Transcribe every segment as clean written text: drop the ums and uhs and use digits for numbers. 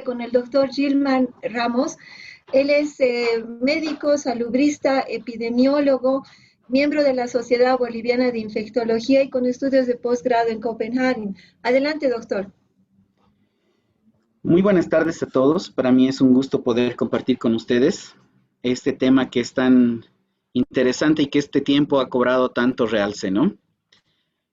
con el doctor Gilman Ramos. Él es médico, salubrista, epidemiólogo, miembro de la Sociedad Boliviana de Infectología y con estudios de posgrado en Copenhague. Adelante, doctor. Muy buenas tardes a todos. Para mí es un gusto poder compartir con ustedes este tema que es tan interesante y que este tiempo ha cobrado tanto realce, ¿no?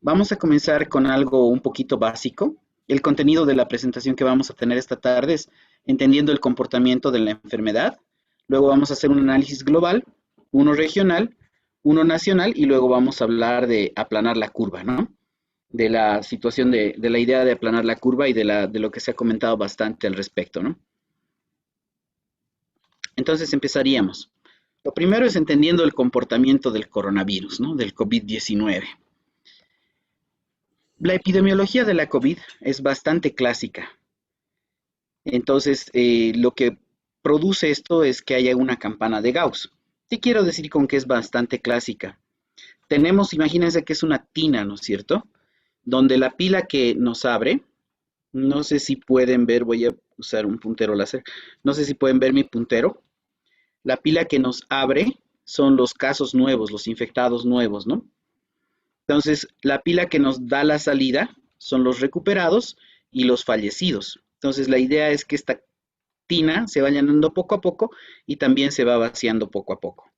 Vamos a comenzar con algo un poquito básico. El contenido de la presentación que vamos a tener esta tarde es entendiendo el comportamiento de la enfermedad. Luego vamos a hacer un análisis global, uno regional, uno nacional y luego vamos a hablar de aplanar la curva, ¿no? De la situación de la idea de aplanar la curva y de lo que se ha comentado bastante al respecto, ¿no? Entonces empezaríamos. Lo primero es entendiendo el comportamiento del coronavirus, ¿no? Del COVID-19. La epidemiología de la COVID es bastante clásica. Entonces, lo que produce esto es que haya una campana de Gauss. ¿Qué quiero decir con que es bastante clásica? Tenemos, imagínense que es una tina, ¿no es cierto? Donde la pila que nos abre, no sé si pueden ver, voy a usar un puntero láser, no sé si pueden ver mi puntero. La pila que nos abre son los casos nuevos, los infectados nuevos, ¿no? Entonces, la pila que nos da la salida son los recuperados y los fallecidos. Entonces, la idea es que esta tina se va llenando poco a poco y también se va vaciando poco a poco.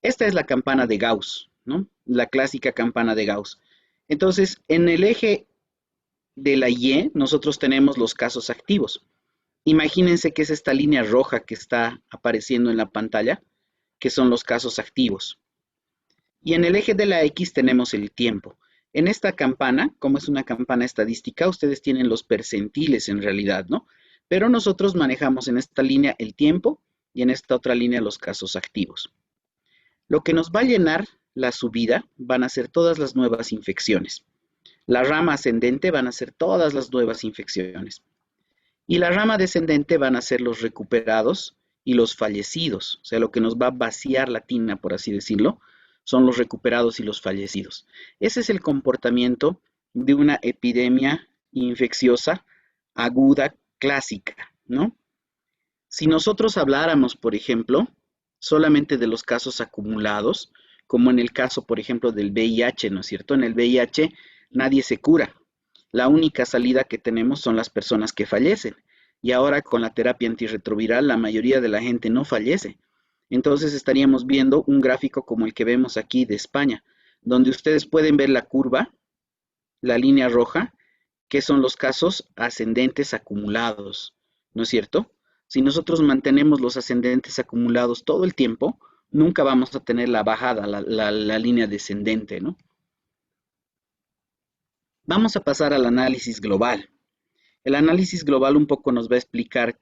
Esta es la campana de Gauss, ¿no? La clásica campana de Gauss. Entonces, en el eje de la Y, nosotros tenemos los casos activos. Imagínense que es esta línea roja que está apareciendo en la pantalla, que son los casos activos. Y en el eje de la X tenemos el tiempo. En esta campana, como es una campana estadística, ustedes tienen los percentiles en realidad, ¿no? Pero nosotros manejamos en esta línea el tiempo y en esta otra línea los casos activos. Lo que nos va a llenar la subida van a ser todas las nuevas infecciones. La rama ascendente van a ser todas las nuevas infecciones. Y la rama descendente van a ser los recuperados y los fallecidos. O sea, lo que nos va a vaciar la tina, por así decirlo, son los recuperados y los fallecidos. Ese es el comportamiento de una epidemia infecciosa aguda clásica, ¿no? Si nosotros habláramos, por ejemplo, solamente de los casos acumulados, como en el caso, por ejemplo, del VIH, ¿no es cierto? En el VIH nadie se cura. La única salida que tenemos son las personas que fallecen. Y ahora con la terapia antirretroviral la mayoría de la gente no fallece. Entonces estaríamos viendo un gráfico como el que vemos aquí de España, donde ustedes pueden ver la curva, la línea roja, que son los casos ascendentes acumulados, ¿no es cierto? Si nosotros mantenemos los ascendentes acumulados todo el tiempo, nunca vamos a tener la bajada, la línea descendente, ¿no? Vamos a pasar al análisis global. El análisis global un poco nos va a explicar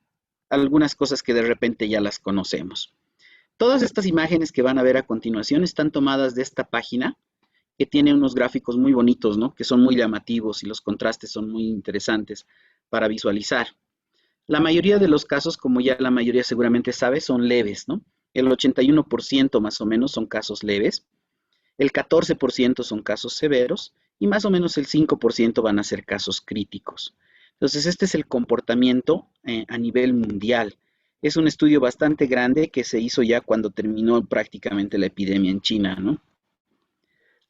algunas cosas que de repente ya las conocemos. Todas estas imágenes que van a ver a continuación están tomadas de esta página que tiene unos gráficos muy bonitos, ¿no? Que son muy llamativos y los contrastes son muy interesantes para visualizar. La mayoría de los casos, como ya la mayoría seguramente sabe, son leves, ¿no? El 81% más o menos son casos leves, el 14% son casos severos y más o menos el 5% van a ser casos críticos. Entonces, este es el comportamiento a nivel mundial. Es un estudio bastante grande que se hizo ya cuando terminó prácticamente la epidemia en China, ¿no?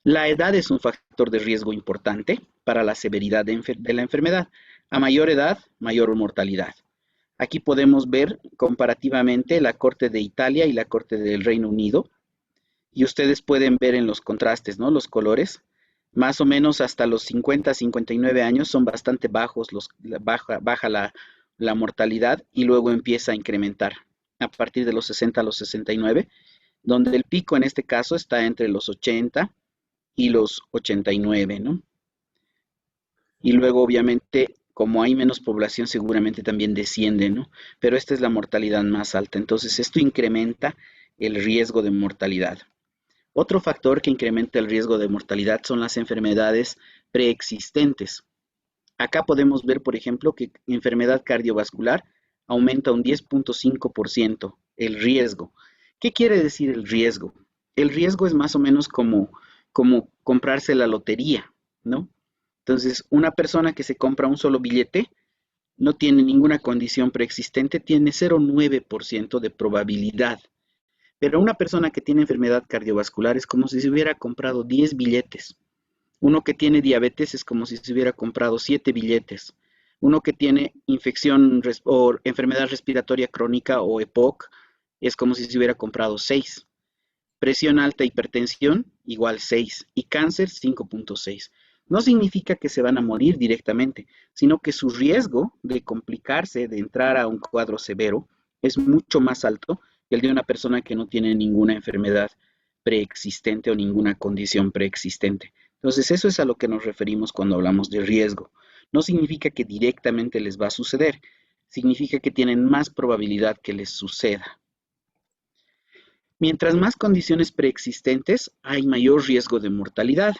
La edad es un factor de riesgo importante para la severidad de la enfermedad. A mayor edad, mayor mortalidad. Aquí podemos ver comparativamente la corte de Italia y la corte del Reino Unido. Y ustedes pueden ver en los contrastes, ¿no? Los colores. Más o menos hasta los 50, 59 años son bastante bajos, baja la mortalidad y luego empieza a incrementar a partir de los 60 a los 69, donde el pico en este caso está entre los 80 y los 89, ¿no? Y luego obviamente como hay menos población seguramente también desciende, ¿no? Pero esta es la mortalidad más alta, entonces esto incrementa el riesgo de mortalidad. Otro factor que incrementa el riesgo de mortalidad son las enfermedades preexistentes. Acá podemos ver, por ejemplo, que enfermedad cardiovascular aumenta un 10.5% el riesgo. ¿Qué quiere decir el riesgo? El riesgo es más o menos como comprarse la lotería, ¿no? Entonces, una persona que se compra un solo billete no tiene ninguna condición preexistente, tiene 0,9% de probabilidad. Pero una persona que tiene enfermedad cardiovascular es como si se hubiera comprado 10 billetes. Uno que tiene diabetes es como si se hubiera comprado 7 billetes. Uno que tiene infección o enfermedad respiratoria crónica o EPOC es como si se hubiera comprado 6. Presión alta, hipertensión, igual 6. Y cáncer, 5,6. No significa que se van a morir directamente, sino que su riesgo de complicarse, de entrar a un cuadro severo, es mucho más alto que el de una persona que no tiene ninguna enfermedad preexistente o ninguna condición preexistente. Entonces, eso es a lo que nos referimos cuando hablamos de riesgo. No significa que directamente les va a suceder, significa que tienen más probabilidad que les suceda. Mientras más condiciones preexistentes, hay mayor riesgo de mortalidad.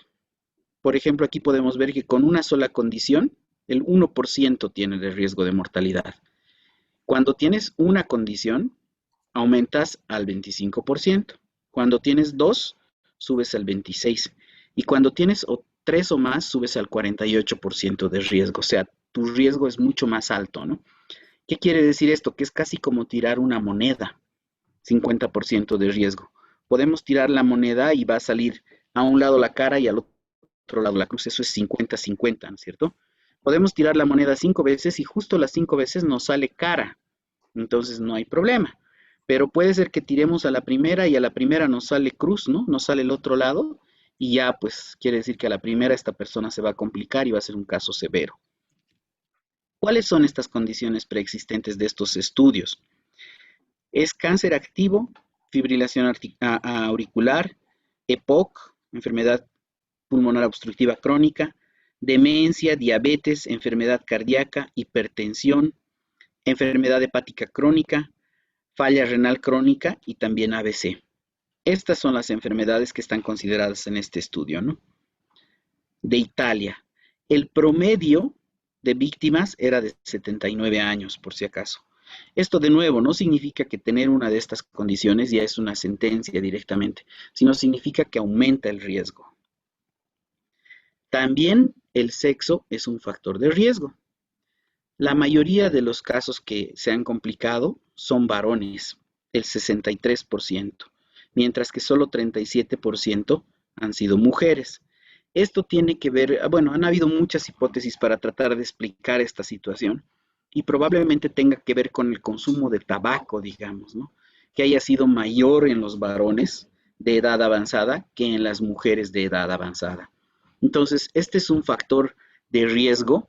Por ejemplo, aquí podemos ver que con una sola condición, el 1% tiene de riesgo de mortalidad. Cuando tienes una condición, aumentas al 25%. Cuando tienes dos, subes al 26%. Y cuando tienes tres o más, subes al 48% de riesgo. O sea, tu riesgo es mucho más alto, ¿no? ¿Qué quiere decir esto? Que es casi como tirar una moneda. 50% de riesgo. Podemos tirar la moneda y va a salir a un lado la cara y al otro lado la cruz. Eso es 50-50, ¿no es cierto? Podemos tirar la moneda 5 veces y justo las 5 veces nos sale cara. Entonces no hay problema. Pero puede ser que tiremos a la primera y a la primera nos sale cruz, ¿no? Nos sale el otro lado y ya pues quiere decir que a la primera esta persona se va a complicar y va a ser un caso severo. ¿Cuáles son estas condiciones preexistentes de estos estudios? Es cáncer activo, fibrilación auricular, EPOC, enfermedad pulmonar obstructiva crónica, demencia, diabetes, enfermedad cardíaca, hipertensión, enfermedad hepática crónica, falla renal crónica y también ABC. Estas son las enfermedades que están consideradas en este estudio, ¿no? De Italia. El promedio de víctimas era de 79 años, por si acaso. Esto de nuevo no significa que tener una de estas condiciones ya es una sentencia directamente, sino significa que aumenta el riesgo. También el sexo es un factor de riesgo. La mayoría de los casos que se han complicado son varones, el 63%, mientras que solo 37% han sido mujeres. Esto tiene que ver, bueno, han habido muchas hipótesis para tratar de explicar esta situación y probablemente tenga que ver con el consumo de tabaco, digamos, ¿no? Que haya sido mayor en los varones de edad avanzada que en las mujeres de edad avanzada. Entonces, este es un factor de riesgo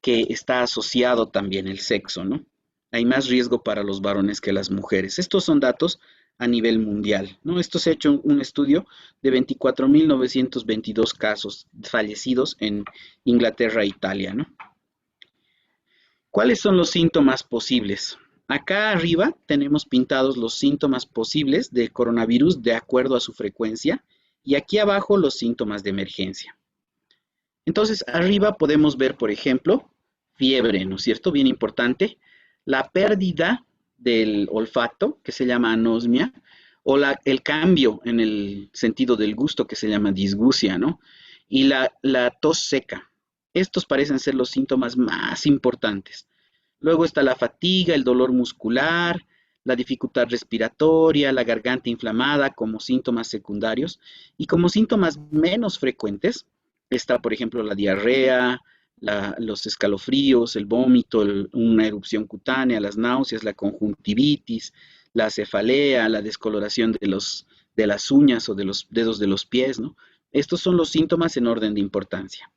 que está asociado también el sexo, ¿no? Hay más riesgo para los varones que las mujeres. Estos son datos a nivel mundial, ¿no? Esto se ha hecho un estudio de 24.922 casos fallecidos en Inglaterra e Italia, ¿no? ¿Cuáles son los síntomas posibles? Acá arriba tenemos pintados los síntomas posibles del coronavirus de acuerdo a su frecuencia y aquí abajo los síntomas de emergencia. Entonces, arriba podemos ver, por ejemplo, fiebre, ¿no es cierto? Bien importante. La pérdida del olfato, que se llama anosmia, o el cambio en el sentido del gusto, que se llama disgusia, ¿no? Y la tos seca. Estos parecen ser los síntomas más importantes. Luego está la fatiga, el dolor muscular, la dificultad respiratoria, la garganta inflamada como síntomas secundarios. Y como síntomas menos frecuentes, está, por ejemplo, la diarrea, los escalofríos, el vómito, una erupción cutánea, las náuseas, la conjuntivitis, la cefalea, la descoloración de las uñas o de los dedos de los pies, ¿no? Estos son los síntomas en orden de importancia.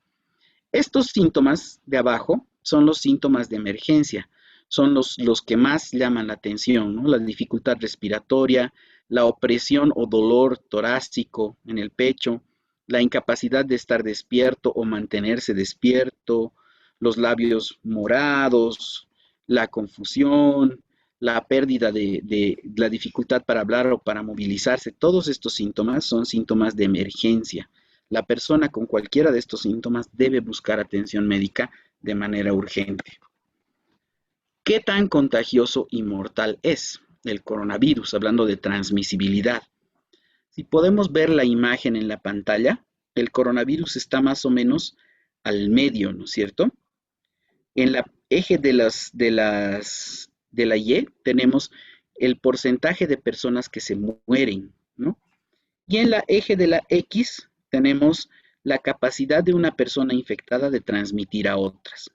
Estos síntomas de abajo son los síntomas de emergencia, son los que más llaman la atención, ¿no? La dificultad respiratoria, la opresión o dolor torácico en el pecho, la incapacidad de estar despierto o mantenerse despierto, los labios morados, la confusión, la pérdida de la dificultad para hablar o para movilizarse. Todos estos síntomas son síntomas de emergencia. La persona con cualquiera de estos síntomas debe buscar atención médica de manera urgente. ¿Qué tan contagioso y mortal es el coronavirus? Hablando de transmisibilidad. Si podemos ver la imagen en la pantalla, el coronavirus está más o menos al medio, ¿no es cierto? eje de la Y tenemos el porcentaje de personas que se mueren, ¿no? Y en la eje de la X tenemos la capacidad de una persona infectada de transmitir a otras.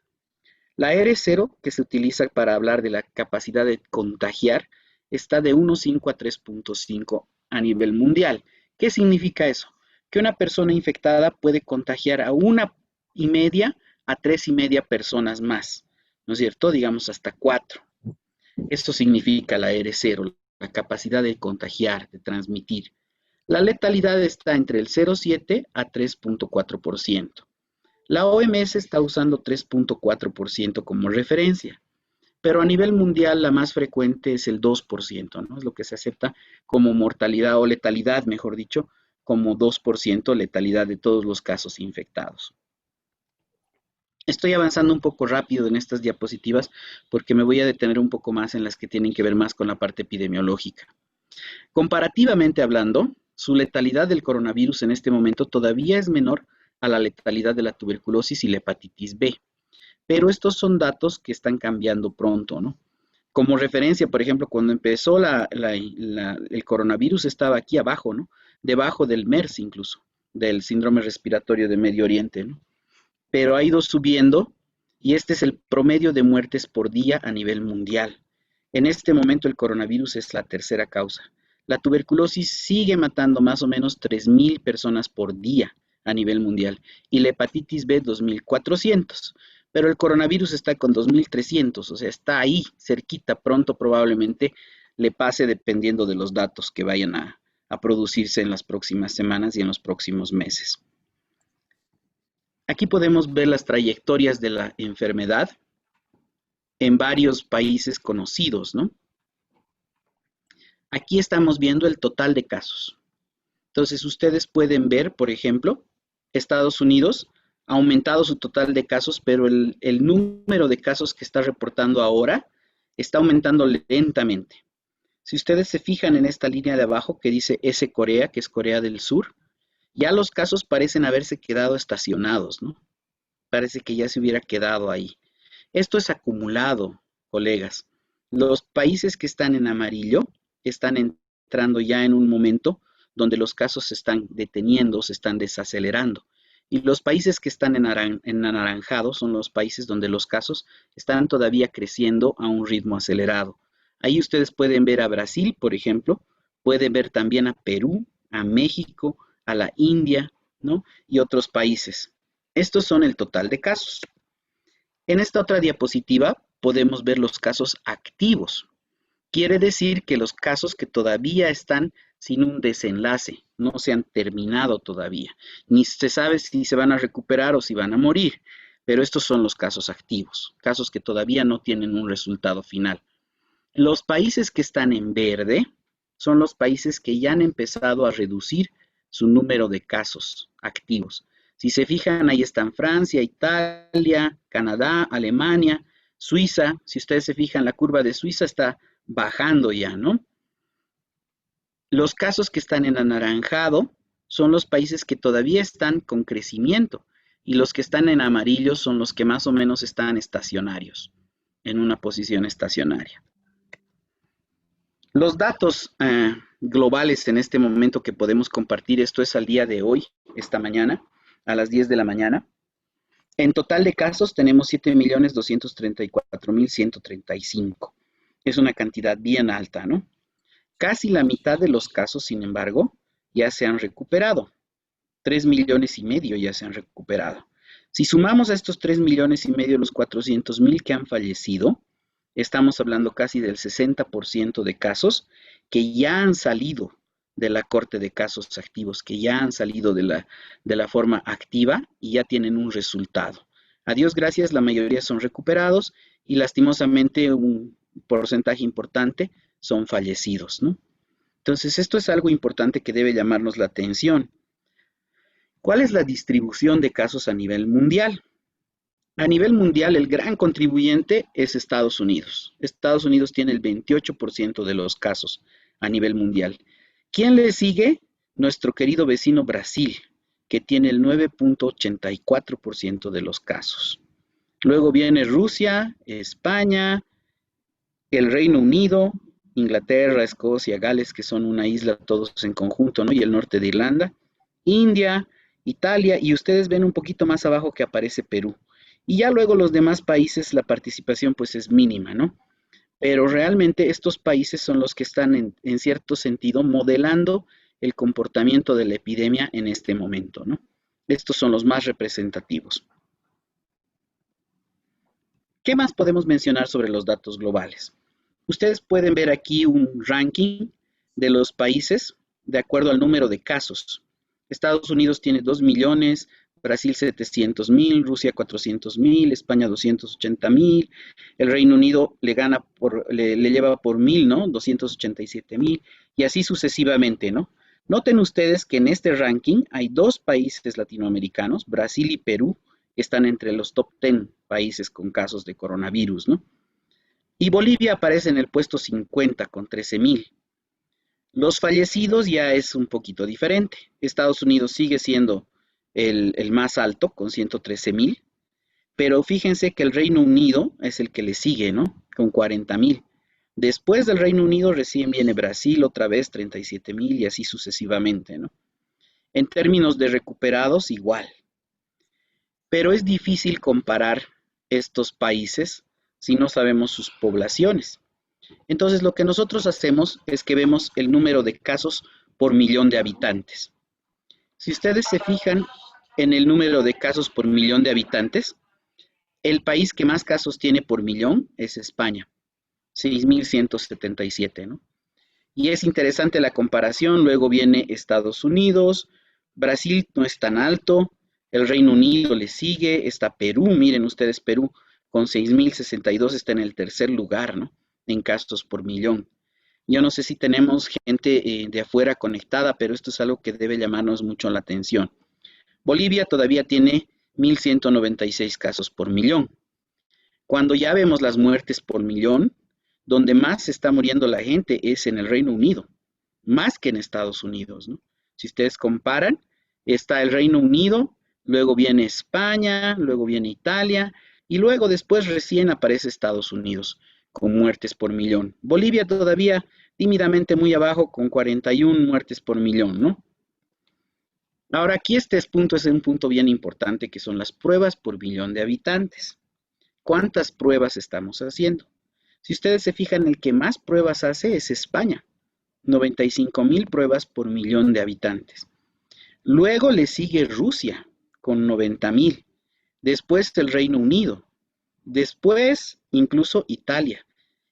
La R0, que se utiliza para hablar de la capacidad de contagiar, está de 1,5 a 3,5 a nivel mundial. ¿Qué significa eso? Que una persona infectada puede contagiar a 1,5 a 3,5 personas más, ¿no es cierto? Digamos hasta 4. Esto significa la R0, la capacidad de contagiar, de transmitir. La letalidad está entre el 0,7 a 3,4%. La OMS está usando 3,4% como referencia, pero a nivel mundial la más frecuente es el 2%, ¿no? Es lo que se acepta como mortalidad o letalidad, mejor dicho, como 2% letalidad de todos los casos infectados. Estoy avanzando un poco rápido en estas diapositivas porque me voy a detener un poco más en las que tienen que ver más con la parte epidemiológica. Comparativamente hablando, su letalidad del coronavirus en este momento todavía es menor a la letalidad de la tuberculosis y la hepatitis B. Pero estos son datos que están cambiando pronto, ¿no? Como referencia, por ejemplo, cuando empezó el coronavirus estaba aquí abajo, ¿no? Debajo del MERS incluso, del síndrome respiratorio de Medio Oriente, ¿no? Pero ha ido subiendo y este es el promedio de muertes por día a nivel mundial. En este momento el coronavirus es la tercera causa. La tuberculosis sigue matando más o menos 3,000 personas por día a nivel mundial y la hepatitis B 2,400. Pero el coronavirus está con 2,300, o sea, está ahí, cerquita, pronto probablemente le pase dependiendo de los datos que vayan a producirse en las próximas semanas y en los próximos meses. Aquí podemos ver las trayectorias de la enfermedad en varios países conocidos, ¿no? Aquí estamos viendo el total de casos. Entonces, ustedes pueden ver, por ejemplo, Estados Unidos ha aumentado su total de casos, pero el número de casos que está reportando ahora está aumentando lentamente. Si ustedes se fijan en esta línea de abajo que dice S Corea, que es Corea del Sur, ya los casos parecen haberse quedado estacionados, ¿no? Parece que ya se hubiera quedado ahí. Esto es acumulado, colegas. Los países que están en amarillo están entrando ya en un momento donde los casos se están deteniendo, se están desacelerando. Y los países que están en anaranjado son los países donde los casos están todavía creciendo a un ritmo acelerado. Ahí ustedes pueden ver a Brasil, por ejemplo, pueden ver también a Perú, a México, a la India, ¿no? Y otros países. Estos son el total de casos. En esta otra diapositiva podemos ver los casos activos. Quiere decir que los casos que todavía están sin un desenlace, no se han terminado todavía, ni se sabe si se van a recuperar o si van a morir, pero estos son los casos activos, casos que todavía no tienen un resultado final. Los países que están en verde son los países que ya han empezado a reducir su número de casos activos. Si se fijan, ahí están Francia, Italia, Canadá, Alemania, Suiza. Si ustedes se fijan, la curva de Suiza está bajando ya, ¿no? Los casos que están en anaranjado son los países que todavía están con crecimiento y los que están en amarillo son los que más o menos están estacionarios, en una posición estacionaria. Los datos globales en este momento que podemos compartir, esto es al día de hoy, esta mañana, a las 10 de la mañana. En total de casos tenemos 7.234.135. Es una cantidad bien alta, ¿no? Casi la mitad de los casos, sin embargo, ya se han recuperado. 3,5 millones ya se han recuperado. Si sumamos a estos 3,5 millones los 400,000 que han fallecido, estamos hablando casi del 60% de casos que ya han salido de la corte de casos activos, que ya han salido de la forma activa y ya tienen un resultado. A Dios gracias, la mayoría son recuperados y lastimosamente un porcentaje importante son fallecidos, ¿no? Entonces, esto es algo importante que debe llamarnos la atención. ¿Cuál es la distribución de casos a nivel mundial? A nivel mundial, el gran contribuyente es Estados Unidos. Estados Unidos tiene el 28% de los casos a nivel mundial. ¿Quién le sigue? Nuestro querido vecino Brasil, que tiene el 9,84% de los casos. Luego viene Rusia, España, el Reino Unido, Inglaterra, Escocia, Gales, que son una isla todos en conjunto, ¿no? Y el norte de Irlanda, India, Italia, y ustedes ven un poquito más abajo que aparece Perú. Y ya luego los demás países, la participación pues es mínima, ¿no? Pero realmente estos países son los que están en cierto sentido modelando el comportamiento de la epidemia en este momento, ¿no? Estos son los más representativos. ¿Qué más podemos mencionar sobre los datos globales? Ustedes pueden ver aquí un ranking de los países de acuerdo al número de casos. Estados Unidos tiene 2 millones, Brasil 700.000, Rusia 400.000, España 280.000, el Reino Unido le lleva por 1.000, ¿no? 287.000 y así sucesivamente, ¿no? Noten ustedes que en este ranking hay dos países latinoamericanos, Brasil y Perú, que están entre los top 10 países con casos de coronavirus, ¿no? Y Bolivia aparece en el puesto 50 con 13.000. Los fallecidos ya es un poquito diferente. Estados Unidos sigue siendo el más alto con 113.000, pero fíjense que el Reino Unido es el que le sigue, ¿no? Con 40.000. Después del Reino Unido recién viene Brasil, otra vez 37.000 y así sucesivamente, ¿no? En términos de recuperados, igual. Pero es difícil comparar estos países si no sabemos sus poblaciones. Entonces, lo que nosotros hacemos es que vemos el número de casos por millón de habitantes. Si ustedes se fijan en el número de casos por millón de habitantes, el país que más casos tiene por millón es España, 6.177, ¿no? Y es interesante la comparación, luego viene Estados Unidos, Brasil no es tan alto, el Reino Unido le sigue, está Perú, miren ustedes, Perú con 6.062 está en el tercer lugar, ¿no? En casos por millón. Yo no sé si tenemos gente de afuera conectada, pero esto es algo que debe llamarnos mucho la atención. Bolivia todavía tiene 1.196 casos por millón. Cuando ya vemos las muertes por millón, donde más se está muriendo la gente es en el Reino Unido, más que en Estados Unidos, ¿no? Si ustedes comparan, está el Reino Unido, luego viene España, luego viene Italia, y luego después recién aparece Estados Unidos con muertes por millón. Bolivia todavía tímidamente muy abajo con 41 muertes por millón, ¿no? Ahora aquí este punto es un punto bien importante que son las pruebas por millón de habitantes. ¿Cuántas pruebas estamos haciendo? Si ustedes se fijan, el que más pruebas hace es España, 95.000 pruebas por millón de habitantes. Luego le sigue Rusia, con 90.000. Después el Reino Unido. Después incluso Italia.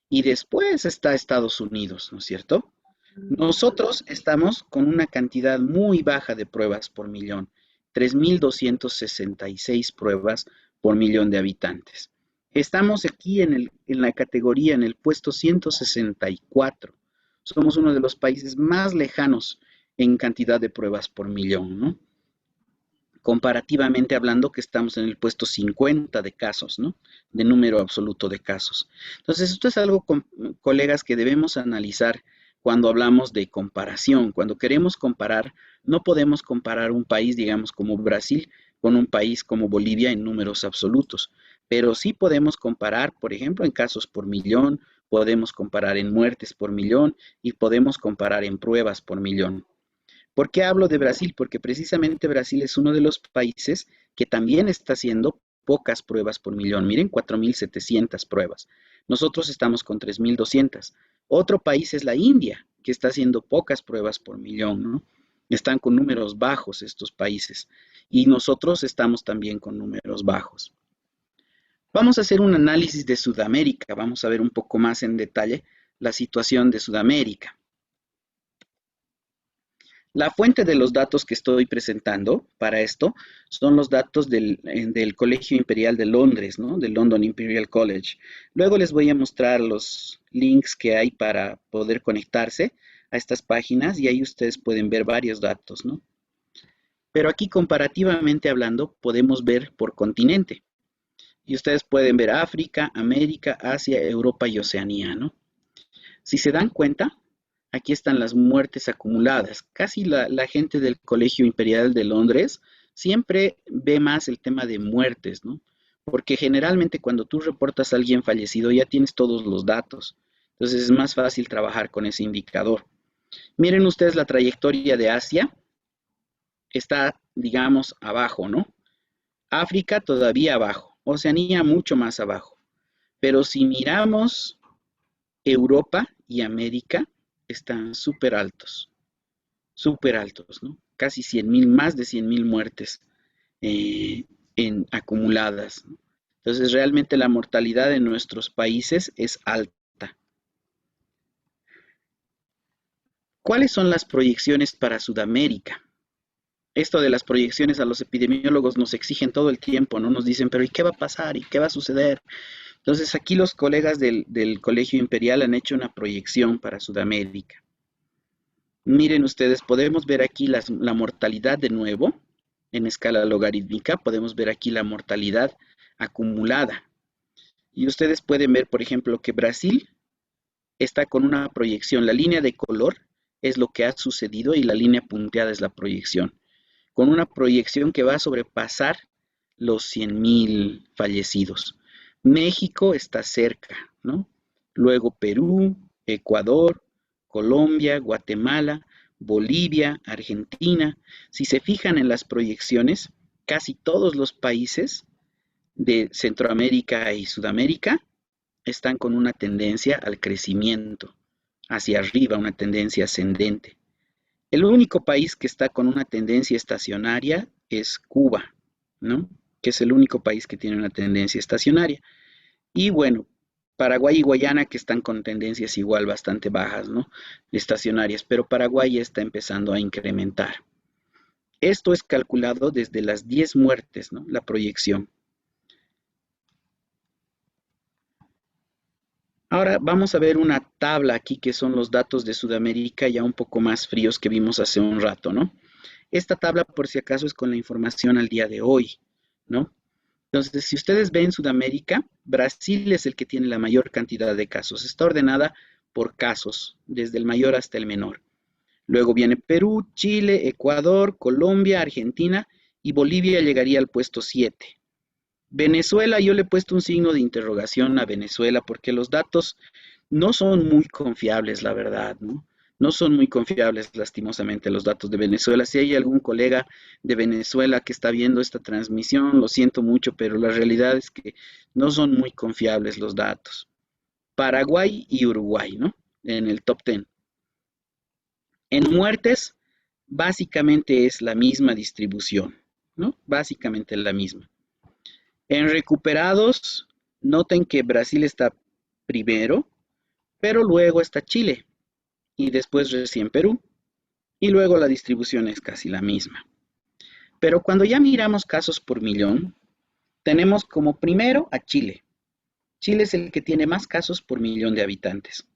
Y después está Estados Unidos, ¿no es cierto? Nosotros estamos con una cantidad muy baja de pruebas por millón, 3.266 pruebas por millón de habitantes. Estamos aquí en la categoría, en el puesto 164. Somos uno de los países más lejanos en cantidad de pruebas por millón, ¿no? Comparativamente hablando que estamos en el puesto 50 de casos, ¿no? De número absoluto de casos. Entonces, esto es algo, colegas, que debemos analizar cuando hablamos de comparación. Cuando queremos comparar, no podemos comparar un país, digamos, como Brasil con un país como Bolivia en números absolutos, pero sí podemos comparar, por ejemplo, en casos por millón, podemos comparar en muertes por millón y podemos comparar en pruebas por millón. ¿Por qué hablo de Brasil? Porque precisamente Brasil es uno de los países que también está haciendo pocas pruebas por millón. Miren, 4.700 pruebas. Nosotros estamos con 3.200. Otro país es la India, que está haciendo pocas pruebas por millón, ¿no? Están con números bajos estos países. Y nosotros estamos también con números bajos. Vamos a hacer un análisis de Sudamérica. Vamos a ver un poco más en detalle la situación de Sudamérica. La fuente de los datos que estoy presentando para esto son los datos del Colegio Imperial de Londres, ¿no? Del London Imperial College. Luego les voy a mostrar los links que hay para poder conectarse a estas páginas y ahí ustedes pueden ver varios datos, ¿no? Pero aquí comparativamente hablando podemos ver por continente. Y ustedes pueden ver África, América, Asia, Europa y Oceanía, ¿no? Si se dan cuenta, aquí están las muertes acumuladas. Casi la gente del Colegio Imperial de Londres siempre ve más el tema de muertes, ¿no? porque generalmente cuando tú reportas a alguien fallecido ya tienes todos los datos. Entonces es más fácil trabajar con ese indicador. Miren ustedes la trayectoria de Asia, está, digamos, abajo, ¿no? África todavía abajo, Oceanía mucho más abajo. Pero si miramos Europa y América, están súper altos, ¿no? Casi 100.000, más de 100.000 muertes eh, acumuladas, ¿no? Entonces, realmente la mortalidad en nuestros países es alta. ¿Cuáles son las proyecciones para Sudamérica? Esto de las proyecciones a los epidemiólogos nos exigen todo el tiempo, ¿no? Nos dicen, pero ¿y qué va a pasar? ¿Y qué va a suceder? Entonces, aquí los colegas del Colegio Imperial han hecho una proyección para Sudamérica. Miren ustedes, podemos ver aquí la mortalidad de nuevo, en escala logarítmica, podemos ver aquí la mortalidad acumulada. Y ustedes pueden ver, por ejemplo, que Brasil está con una proyección. La línea de color es lo que ha sucedido y la línea punteada es la proyección. Con una proyección que va a sobrepasar los 100.000 fallecidos. México está cerca, ¿no? Luego Perú, Ecuador, Colombia, Guatemala, Bolivia, Argentina. Si se fijan en las proyecciones, casi todos los países de Centroamérica y Sudamérica están con una tendencia al crecimiento, hacia arriba, una tendencia ascendente. El único país que está con una tendencia estacionaria es Cuba, ¿no? Que es el único país que tiene una tendencia estacionaria. Y bueno, Paraguay y Guayana que están con tendencias igual bastante bajas, ¿no? Estacionarias, pero Paraguay ya está empezando a incrementar. Esto es calculado desde las 10 muertes, ¿no? La proyección. Ahora vamos a ver una tabla aquí que son los datos de Sudamérica ya un poco más fríos que vimos hace un rato, ¿no? Esta tabla por si acaso es con la información al día de hoy, ¿no? Entonces, si ustedes ven Sudamérica, Brasil es el que tiene la mayor cantidad de casos. Está ordenada por casos, desde el mayor hasta el menor. Luego viene Perú, Chile, Ecuador, Colombia, Argentina y Bolivia llegaría al puesto 7. Venezuela, yo le he puesto un signo de interrogación a Venezuela porque los datos no son muy confiables, la verdad, ¿no? No son muy confiables, lastimosamente, los datos de Venezuela. Si hay algún colega de Venezuela que está viendo esta transmisión, lo siento mucho, pero la realidad es que no son muy confiables los datos. Paraguay y Uruguay, ¿no? En el top 10. En muertes, básicamente es la misma distribución, ¿no? Básicamente la misma. En recuperados, noten que Brasil está primero, pero luego está Chile y después recién Perú y luego la distribución es casi la misma. Pero cuando ya miramos casos por millón, tenemos como primero a Chile. Chile es el que tiene más casos por millón de habitantes.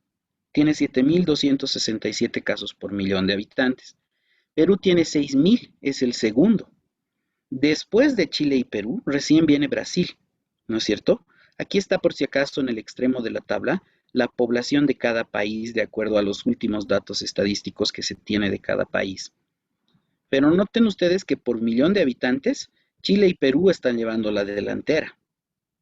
Tiene 7.267 casos por millón de habitantes. Perú tiene 6.000, es el segundo. Después de Chile y Perú, recién viene Brasil, ¿no es cierto? Aquí está por si acaso en el extremo de la tabla la población de cada país de acuerdo a los últimos datos estadísticos que se tiene de cada país. Pero noten ustedes que por millón de habitantes, Chile y Perú están llevando la delantera,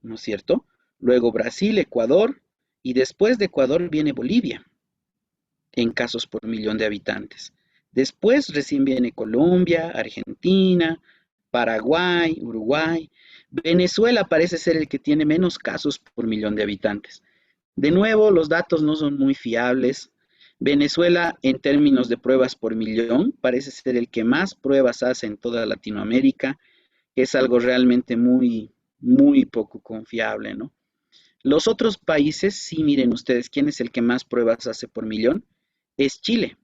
¿no es cierto? Luego Brasil, Ecuador y después de Ecuador viene Bolivia en casos por millón de habitantes. Después recién viene Colombia, Argentina, Paraguay, Uruguay. Venezuela parece ser el que tiene menos casos por millón de habitantes. De nuevo, los datos no son muy fiables. Venezuela, en términos de pruebas por millón, parece ser el que más pruebas hace en toda Latinoamérica, que es algo realmente muy, muy poco confiable, ¿no? Los otros países, sí, miren ustedes, ¿quién es el que más pruebas hace por millón? Es Chile.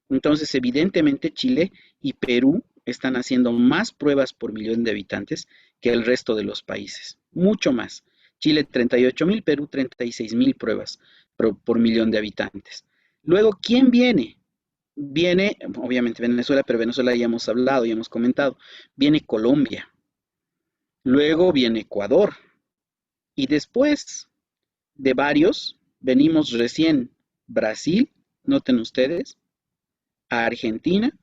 Entonces, evidentemente, Chile y Perú están haciendo más pruebas por millón de habitantes que el resto de los países. Mucho más. Chile 38.000, Perú 36.000 pruebas por millón de habitantes. Luego, ¿quién viene? Viene, obviamente Venezuela, pero Venezuela ya hemos hablado, ya hemos comentado. Viene Colombia. Luego viene Ecuador. Y después de varios, venimos recién Brasil, noten ustedes, a Argentina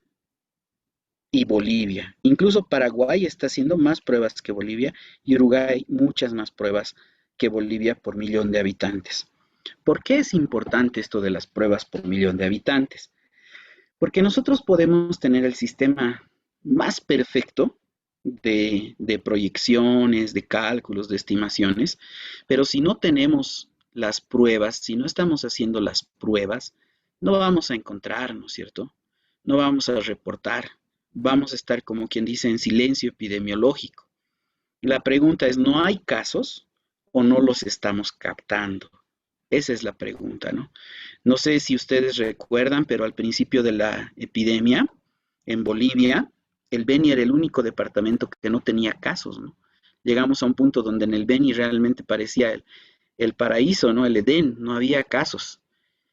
y Bolivia. Incluso Paraguay está haciendo más pruebas que Bolivia y Uruguay muchas más pruebas que Bolivia por millón de habitantes. ¿Por qué es importante esto de las pruebas por millón de habitantes? Porque nosotros podemos tener el sistema más perfecto de proyecciones, de cálculos, de estimaciones, pero si no tenemos las pruebas, si no estamos haciendo las pruebas, no vamos a encontrar, ¿no es cierto? No vamos a reportar, vamos a estar como quien dice en silencio epidemiológico. La pregunta es, ¿no hay casos o no los estamos captando? Esa es la pregunta, ¿no? No sé si ustedes recuerdan, pero al principio de la epidemia en Bolivia, el Beni era el único departamento que no tenía casos, ¿no? Llegamos a un punto donde en el Beni realmente parecía el paraíso, ¿no? El Edén, no había casos.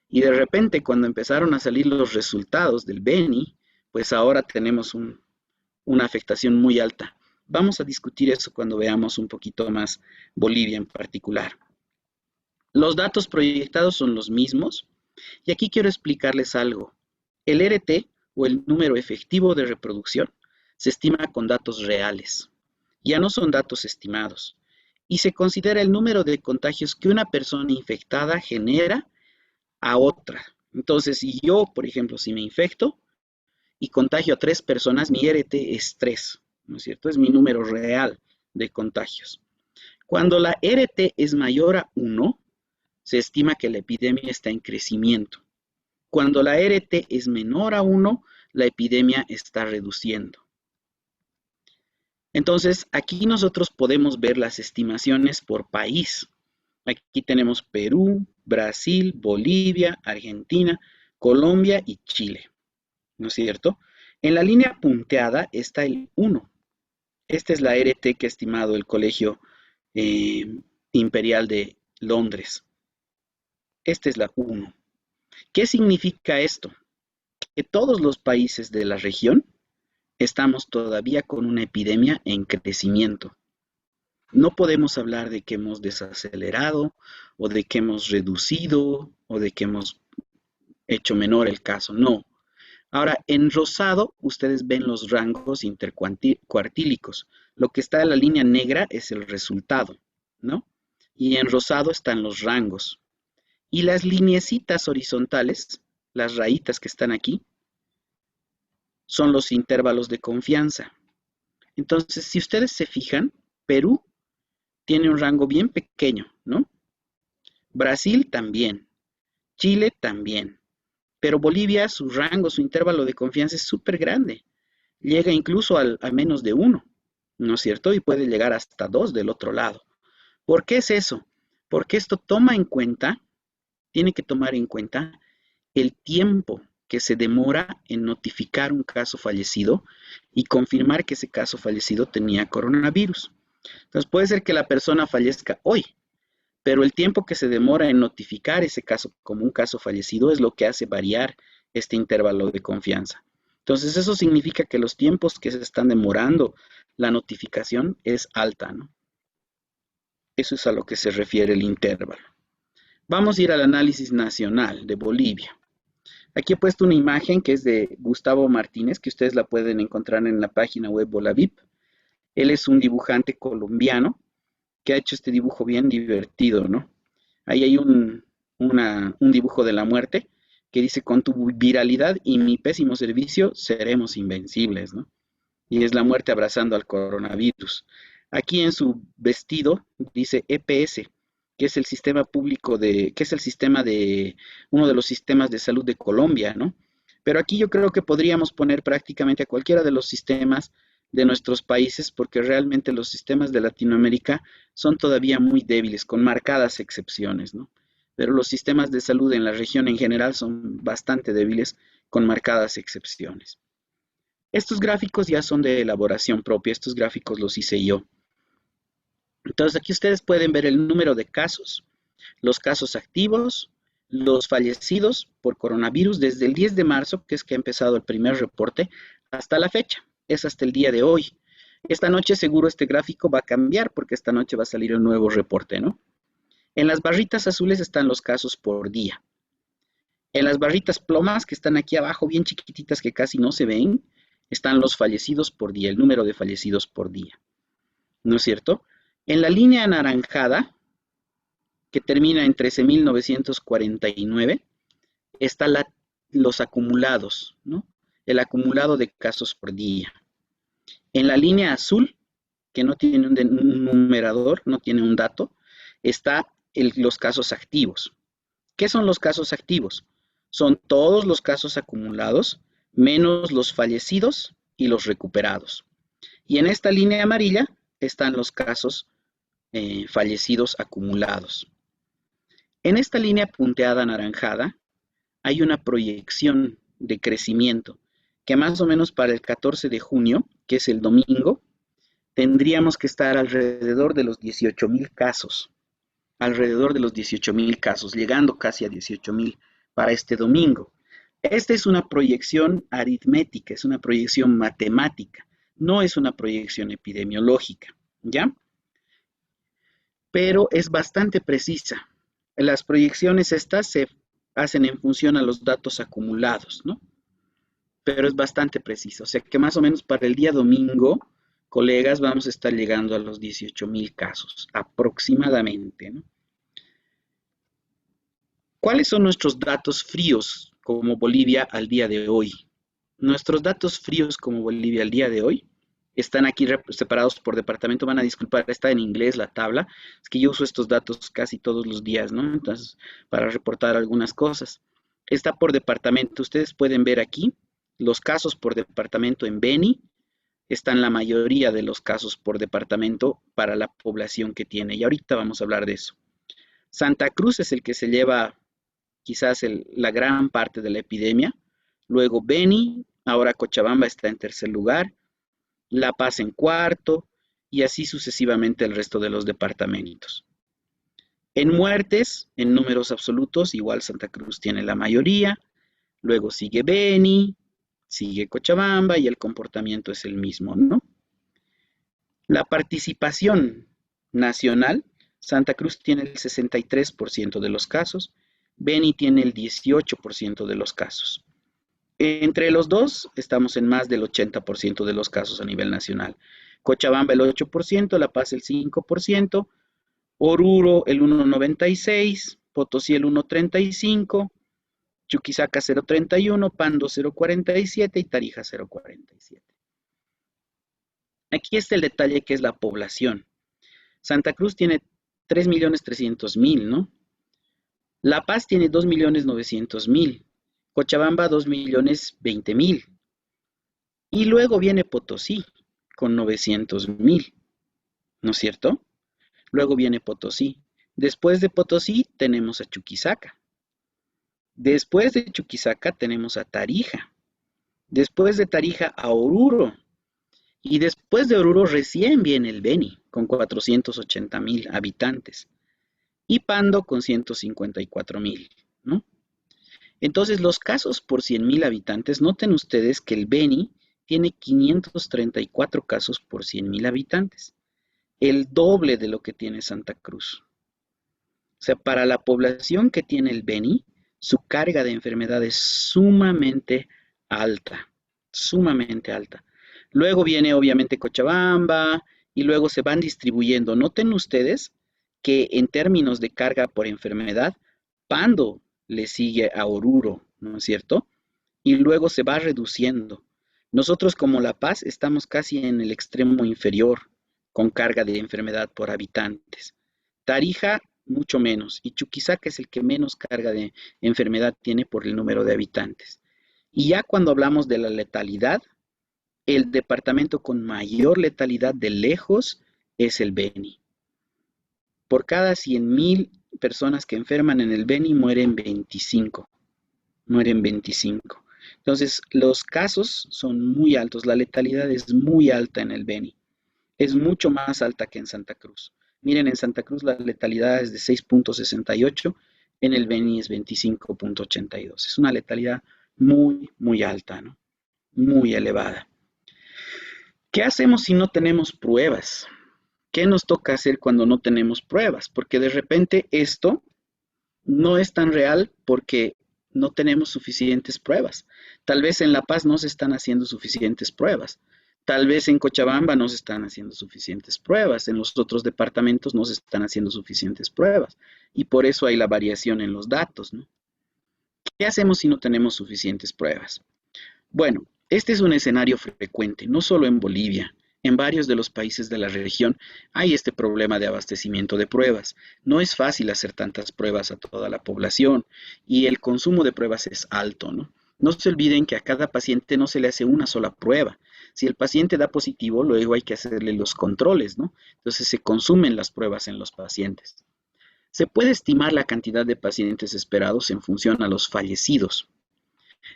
Y de repente, cuando empezaron a salir los resultados del Beni, pues ahora tenemos una afectación muy alta. Vamos a discutir eso cuando veamos un poquito más Bolivia en particular. Los datos proyectados son los mismos y aquí quiero explicarles algo. El RT o el número efectivo de reproducción se estima con datos reales. Ya no son datos estimados y se considera el número de contagios que una persona infectada genera a otra. Entonces, si yo, por ejemplo, si me infecto y contagio a 3 personas, mi RT es 3, ¿no es cierto? Es mi número real de contagios. Cuando la RT es mayor a 1, se estima que la epidemia está en crecimiento. Cuando la RT es menor a 1, la epidemia está reduciendo. Entonces, aquí nosotros podemos ver las estimaciones por país. Aquí tenemos Perú, Brasil, Bolivia, Argentina, Colombia y Chile, ¿no es cierto? En la línea punteada está el 1. Esta es la RT que ha estimado el Colegio Imperial de Londres. Esta es la 1. ¿Qué significa esto? Que todos los países de la región estamos todavía con una epidemia en crecimiento. No podemos hablar de que hemos desacelerado o de que hemos reducido o de que hemos hecho menor el caso, no. Ahora, en rosado ustedes ven los rangos intercuartílicos. Lo que está en la línea negra es el resultado, ¿no? Y en rosado están los rangos. Y las lineecitas horizontales, las rayitas que están aquí, son los intervalos de confianza. Entonces, si ustedes se fijan, Perú tiene un rango bien pequeño, ¿no? Brasil también, Chile también, pero Bolivia, su rango, su intervalo de confianza es súper grande. Llega incluso a menos de 1, ¿no es cierto? Y puede llegar hasta 2 del otro lado. ¿Por qué es eso? Porque esto tiene que tomar en cuenta el tiempo que se demora en notificar un caso fallecido y confirmar que ese caso fallecido tenía coronavirus. Entonces puede ser que la persona fallezca hoy, pero el tiempo que se demora en notificar ese caso como un caso fallecido es lo que hace variar este intervalo de confianza. Entonces eso significa que los tiempos que se están demorando la notificación es alta, ¿no? Eso es a lo que se refiere el intervalo. Vamos a ir al análisis nacional de Bolivia. Aquí he puesto una imagen que es de Gustavo Martínez, que ustedes la pueden encontrar en la página web Bolavip. Él es un dibujante colombiano que ha hecho este dibujo bien divertido, ¿no? Ahí hay un dibujo de la muerte que dice, con tu viralidad y mi pésimo servicio seremos invencibles, ¿no? Y es la muerte abrazando al coronavirus. Aquí en su vestido dice EPS, que es el sistema público que es el sistema uno de los sistemas de salud de Colombia, ¿no? Pero aquí yo creo que podríamos poner prácticamente a cualquiera de los sistemas de nuestros países, porque realmente los sistemas de Latinoamérica son todavía muy débiles, con marcadas excepciones, ¿no? Pero los sistemas de salud en la región en general son bastante débiles, con marcadas excepciones. Estos gráficos ya son de elaboración propia, estos gráficos los hice yo. Entonces aquí ustedes pueden ver el número de casos, los casos activos, los fallecidos por coronavirus desde el 10 de marzo, que es que ha empezado el primer reporte, hasta la fecha, es hasta el día de hoy. Esta noche seguro este gráfico va a cambiar porque esta noche va a salir el nuevo reporte, ¿no? En las barritas azules están los casos por día. En las barritas plomas que están aquí abajo, bien chiquititas que casi no se ven, están los fallecidos por día, el número de fallecidos por día, ¿no es cierto? En la línea anaranjada, que termina en 13.949, está los acumulados, ¿no? El acumulado de casos por día. En la línea azul, que no tiene un numerador, no tiene un dato, está los casos activos. ¿Qué son los casos activos? Son todos los casos acumulados, menos los fallecidos y los recuperados. Y en esta línea amarilla están los casos fallecidos acumulados. En esta línea punteada anaranjada hay una proyección de crecimiento que más o menos para el 14 de junio, que es el domingo, tendríamos que estar alrededor de los 18,000 casos. Alrededor de los 18,000 casos, llegando casi a 18,000 para este domingo. Esta es una proyección aritmética, es una proyección matemática, no es una proyección epidemiológica, ¿ya? Pero es bastante precisa. Las proyecciones estas se hacen en función a los datos acumulados, ¿no? Pero es bastante preciso. O sea que más o menos para el día domingo, colegas, vamos a estar llegando a los 18,000 casos, aproximadamente, ¿no? ¿Cuáles son nuestros datos fríos como Bolivia al día de hoy? Nuestros datos fríos como Bolivia al día de hoy están aquí separados por departamento. Van a disculpar, está en inglés la tabla. Es que yo uso estos datos casi todos los días, ¿no? Entonces, para reportar algunas cosas. Está por departamento. Ustedes pueden ver aquí los casos por departamento en Beni. Están la mayoría de los casos por departamento para la población que tiene. Y ahorita vamos a hablar de eso. Santa Cruz es el que se lleva quizás la gran parte de la epidemia. Luego Beni, ahora Cochabamba está en tercer lugar. La Paz en cuarto, y así sucesivamente el resto de los departamentos. En muertes, en números absolutos, igual Santa Cruz tiene la mayoría, luego sigue Beni, sigue Cochabamba y el comportamiento es el mismo, ¿no? La participación nacional, Santa Cruz tiene el 63% de los casos, Beni tiene el 18% de los casos. Entre los dos estamos en más del 80% de los casos a nivel nacional. Cochabamba el 8%, La Paz el 5%, Oruro el 1,96%, Potosí el 1,35%, Chuquisaca 0,31%, Pando 0,47% y Tarija 0,47%. Aquí está el detalle que es la población. Santa Cruz tiene 3.300.000, ¿no? La Paz tiene 2.900.000. Cochabamba 2.020.000. Y luego viene Potosí con 900.000, ¿no es cierto? Luego viene Potosí. Después de Potosí tenemos a Chuquisaca. Después de Chuquisaca tenemos a Tarija. Después de Tarija a Oruro. Y después de Oruro recién viene el Beni con 480.000 habitantes. Y Pando con 154.000, ¿no? Entonces, los casos por 100.000 habitantes, noten ustedes que el Beni tiene 534 casos por 100.000 habitantes, el doble de lo que tiene Santa Cruz. O sea, para la población que tiene el Beni, su carga de enfermedad es sumamente alta, sumamente alta. Luego viene obviamente Cochabamba y luego se van distribuyendo. Noten ustedes que en términos de carga por enfermedad, Pando le sigue a Oruro, ¿no es cierto? Y luego se va reduciendo. Nosotros como La Paz estamos casi en el extremo inferior con carga de enfermedad por habitantes. Tarija mucho menos y Chuquisaca es el que menos carga de enfermedad tiene por el número de habitantes. Y ya cuando hablamos de la letalidad, el departamento con mayor letalidad de lejos es el Beni. Por cada 100.000 personas que enferman en el Beni mueren 25. Mueren 25. Entonces, los casos son muy altos, la letalidad es muy alta en el Beni. Es mucho más alta que en Santa Cruz. Miren, en Santa Cruz la letalidad es de 6,68, en el Beni es 25,82. Es una letalidad muy, muy alta, ¿no? Muy elevada. ¿Qué hacemos si no tenemos pruebas? ¿Qué nos toca hacer cuando no tenemos pruebas? Porque de repente esto no es tan real porque no tenemos suficientes pruebas. Tal vez en La Paz no se están haciendo suficientes pruebas. Tal vez en Cochabamba no se están haciendo suficientes pruebas. En los otros departamentos no se están haciendo suficientes pruebas. Y por eso hay la variación en los datos, ¿no? ¿Qué hacemos si no tenemos suficientes pruebas? Bueno, este es un escenario frecuente, no solo en Bolivia. En varios de los países de la región hay este problema de abastecimiento de pruebas. No es fácil hacer tantas pruebas a toda la población y el consumo de pruebas es alto, ¿no? No se olviden que a cada paciente no se le hace una sola prueba. Si el paciente da positivo, luego hay que hacerle los controles, ¿no? Entonces se consumen las pruebas en los pacientes. Se puede estimar la cantidad de pacientes esperados en función a los fallecidos.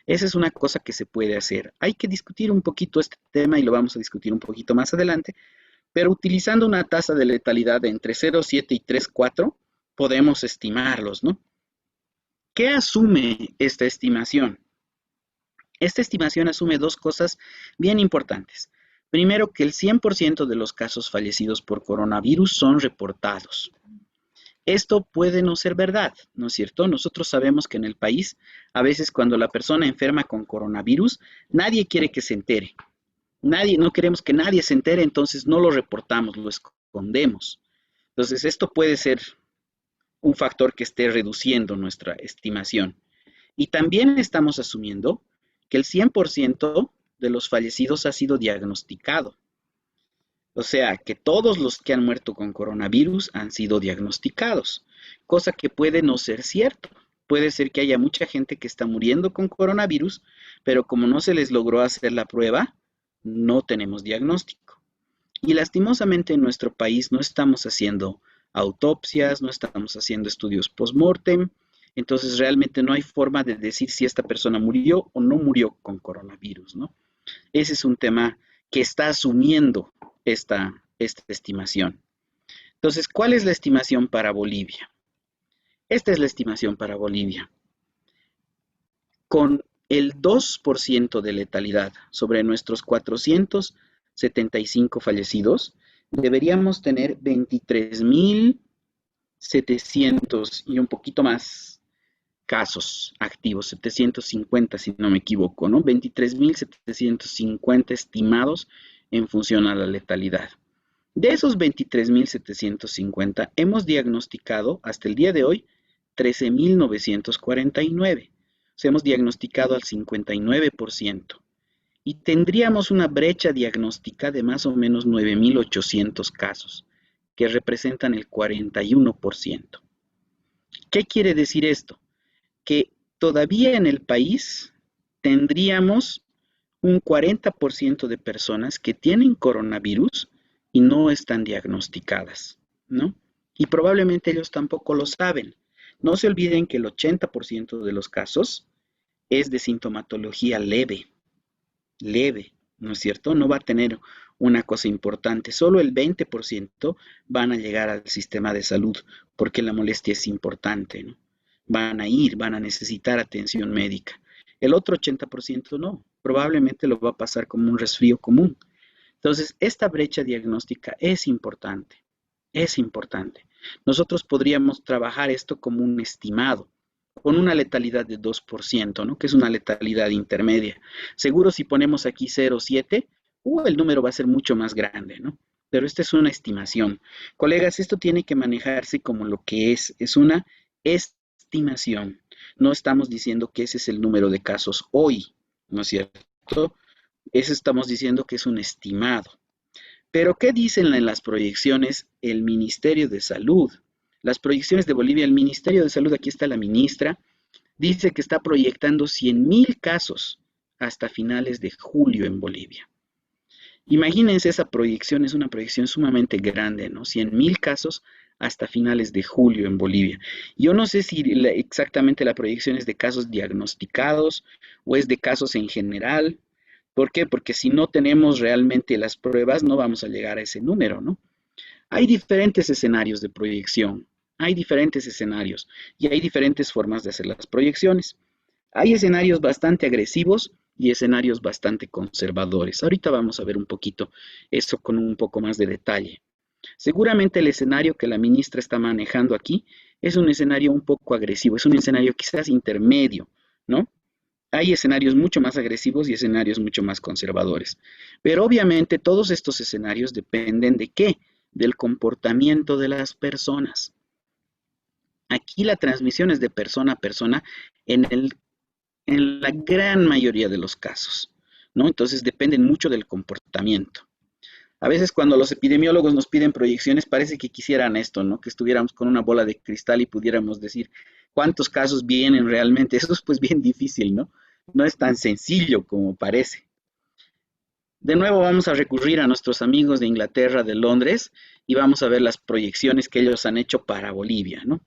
Esa es una cosa que se puede hacer. Hay que discutir un poquito este tema y lo vamos a discutir un poquito más adelante, pero utilizando una tasa de letalidad de entre 0,7 y 3,4 podemos estimarlos, ¿no? ¿Qué asume esta estimación? Esta estimación asume dos cosas bien importantes. Primero, que el 100% de los casos fallecidos por coronavirus son reportados. Esto puede no ser verdad, ¿no es cierto? Nosotros sabemos que en el país, a veces cuando la persona enferma con coronavirus, nadie quiere que se entere. No queremos que nadie se entere, entonces no lo reportamos, lo escondemos. Entonces, esto puede ser un factor que esté reduciendo nuestra estimación. Y también estamos asumiendo que el 100% de los fallecidos ha sido diagnosticado. O sea, que todos los que han muerto con coronavirus han sido diagnosticados, cosa que puede no ser cierto. Puede ser que haya mucha gente que está muriendo con coronavirus, pero como no se les logró hacer la prueba, no tenemos diagnóstico. Y lastimosamente en nuestro país no estamos haciendo autopsias, no estamos haciendo estudios post-mortem, entonces realmente no hay forma de decir si esta persona murió o no murió con coronavirus, ¿no? Ese es un tema que está asumiendo esta estimación. Entonces, ¿cuál es la estimación para Bolivia? Esta es la estimación para Bolivia. Con el 2% de letalidad sobre nuestros 475 fallecidos, deberíamos tener 23.700 y un poquito más casos activos, 750 si no me equivoco, ¿no? 23.750 estimados en función a la letalidad. De esos 23.750 hemos diagnosticado hasta el día de hoy 13.949. O sea, hemos diagnosticado al 59%. Y tendríamos una brecha diagnóstica de más o menos 9.800 casos, que representan el 41%. ¿Qué quiere decir esto? Que todavía en el país tendríamos un 40% de personas que tienen coronavirus y no están diagnosticadas, ¿no? Y probablemente ellos tampoco lo saben. No se olviden que el 80% de los casos es de sintomatología leve, ¿no es cierto? No va a tener una cosa importante. Solo el 20% van a llegar al sistema de salud porque la molestia es importante, ¿no? Van a necesitar atención médica. El otro 80% no, probablemente lo va a pasar como un resfrío común. Entonces, esta brecha diagnóstica es importante, es importante. Nosotros podríamos trabajar esto como un estimado, con una letalidad de 2%, ¿no? Que es una letalidad intermedia. Seguro si ponemos aquí 0,7, el número va a ser mucho más grande, ¿no? Pero esta es una estimación. Colegas, esto tiene que manejarse como lo que es una estimación. No estamos diciendo que ese es el número de casos hoy, ¿no es cierto? Eso estamos diciendo que es un estimado. Pero, ¿qué dicen en las proyecciones el Ministerio de Salud? Las proyecciones de Bolivia, el Ministerio de Salud, aquí está la ministra, dice que está proyectando 100.000 casos hasta finales de julio en Bolivia. Imagínense, esa proyección es una proyección sumamente grande, ¿no? 100.000 casos hasta finales de julio en Bolivia. Yo no sé si exactamente la proyección es de casos diagnosticados o es de casos en general. ¿Por qué? Porque si no tenemos realmente las pruebas, no vamos a llegar a ese número, ¿no? Hay diferentes escenarios de proyección, hay diferentes escenarios y hay diferentes formas de hacer las proyecciones. Hay escenarios bastante agresivos y escenarios bastante conservadores. Ahorita vamos a ver un poquito eso con un poco más de detalle. Seguramente el escenario que la ministra está manejando aquí es un escenario un poco agresivo, es un escenario quizás intermedio, ¿no? Hay escenarios mucho más agresivos y escenarios mucho más conservadores. Pero obviamente todos estos escenarios dependen de ¿qué? Del comportamiento de las personas. Aquí la transmisión es de persona a persona en la gran mayoría de los casos, ¿no? Entonces dependen mucho del comportamiento. A veces cuando los epidemiólogos nos piden proyecciones parece que quisieran esto, ¿no? Que estuviéramos con una bola de cristal y pudiéramos decir cuántos casos vienen realmente. Eso es pues bien difícil, ¿no? No es tan sencillo como parece. De nuevo vamos a recurrir a nuestros amigos de Inglaterra, de Londres, y vamos a ver las proyecciones que ellos han hecho para Bolivia, ¿no?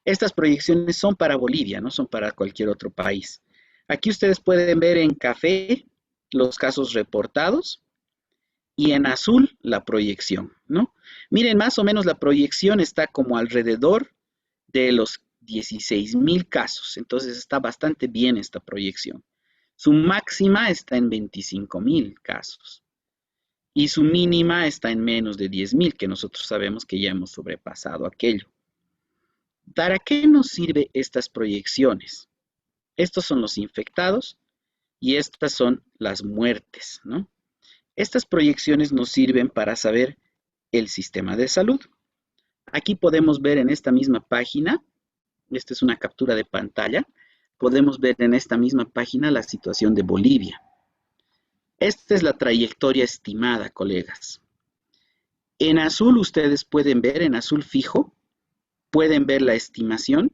Estas proyecciones son para Bolivia, no son para cualquier otro país. Aquí ustedes pueden ver en café los casos reportados y en azul la proyección, ¿no? Miren, más o menos la proyección está como alrededor de los 16,000 casos, entonces está bastante bien esta proyección. Su máxima está en 25,000 casos y su mínima está en menos de 10,000, que nosotros sabemos que ya hemos sobrepasado aquello. ¿Para qué nos sirven estas proyecciones? Estos son los infectados y estas son las muertes, ¿no? Estas proyecciones nos sirven para saber el sistema de salud. Aquí podemos ver en esta misma página, esta es una captura de pantalla, podemos ver en esta misma página la situación de Bolivia. Esta es la trayectoria estimada, colegas. En azul ustedes pueden ver, en azul fijo, pueden ver la estimación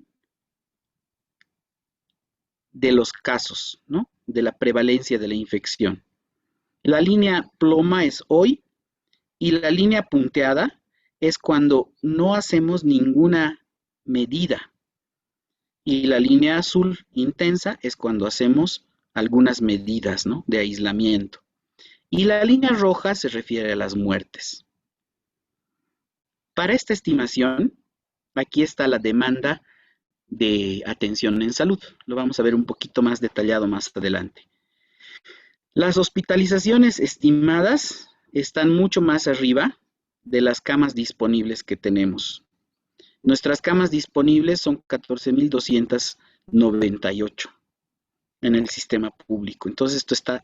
de los casos, ¿no? De la prevalencia de la infección. La línea ploma es hoy y la línea punteada es cuando no hacemos ninguna medida. Y la línea azul intensa es cuando hacemos algunas medidas, ¿no? De aislamiento. Y la línea roja se refiere a las muertes. Para esta estimación, aquí está la demanda de atención en salud. Lo vamos a ver un poquito más detallado más adelante. Las hospitalizaciones estimadas están mucho más arriba de las camas disponibles que tenemos. Nuestras camas disponibles son 14,298 en el sistema público. Entonces esto está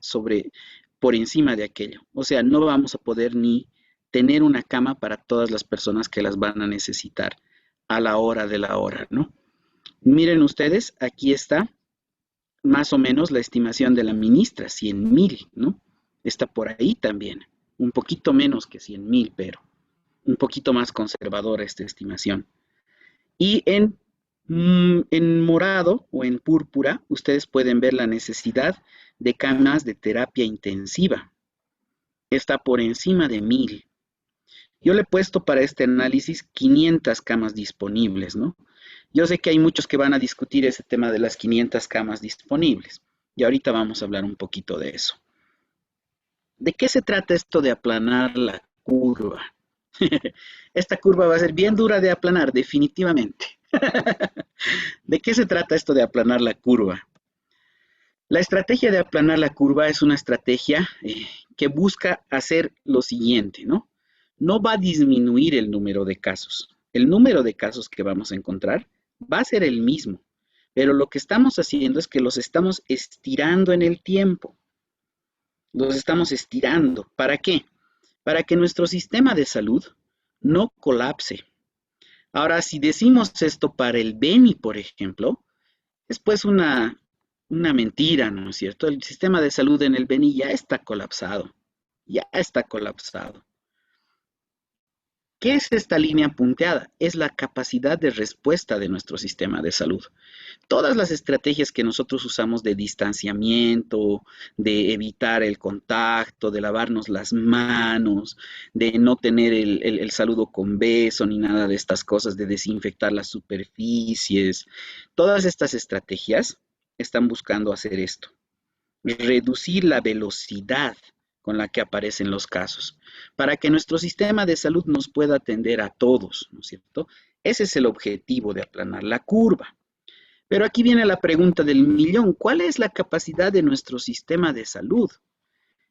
por encima de aquello. O sea, no vamos a poder ni tener una cama para todas las personas que las van a necesitar a la hora de la hora, ¿no? Miren ustedes, aquí está más o menos la estimación de la ministra, 100,000, ¿no? Está por ahí también, un poquito menos que 100,000, pero un poquito más conservadora esta estimación. Y en morado o en púrpura, ustedes pueden ver la necesidad de camas de terapia intensiva. Está por encima de 1,000. Yo le he puesto para este análisis 500 camas disponibles, ¿no? Yo sé que hay muchos que van a discutir ese tema de las 500 camas disponibles. Y ahorita vamos a hablar un poquito de eso. ¿De qué se trata esto de aplanar la curva? Esta curva va a ser bien dura de aplanar, definitivamente. ¿De qué se trata esto de aplanar la curva? La estrategia de aplanar la curva es una estrategia que busca hacer lo siguiente, ¿no? No va a disminuir el número de casos. El número de casos que vamos a encontrar va a ser el mismo, pero lo que estamos haciendo es que los estamos estirando en el tiempo. Los estamos estirando. ¿Para qué? Para que nuestro sistema de salud no colapse. Ahora, si decimos esto para el Beni, por ejemplo, es pues una mentira, ¿no es cierto? El sistema de salud en el Beni ya está colapsado. Ya está colapsado. ¿Qué es esta línea punteada? Es la capacidad de respuesta de nuestro sistema de salud. Todas las estrategias que nosotros usamos de distanciamiento, de evitar el contacto, de lavarnos las manos, de no tener el saludo con beso ni nada de estas cosas, de desinfectar las superficies, todas estas estrategias están buscando hacer esto, reducir la velocidad con la que aparecen los casos, para que nuestro sistema de salud nos pueda atender a todos, ¿no es cierto? Ese es el objetivo de aplanar la curva. Pero aquí viene la pregunta del millón. ¿Cuál es la capacidad de nuestro sistema de salud?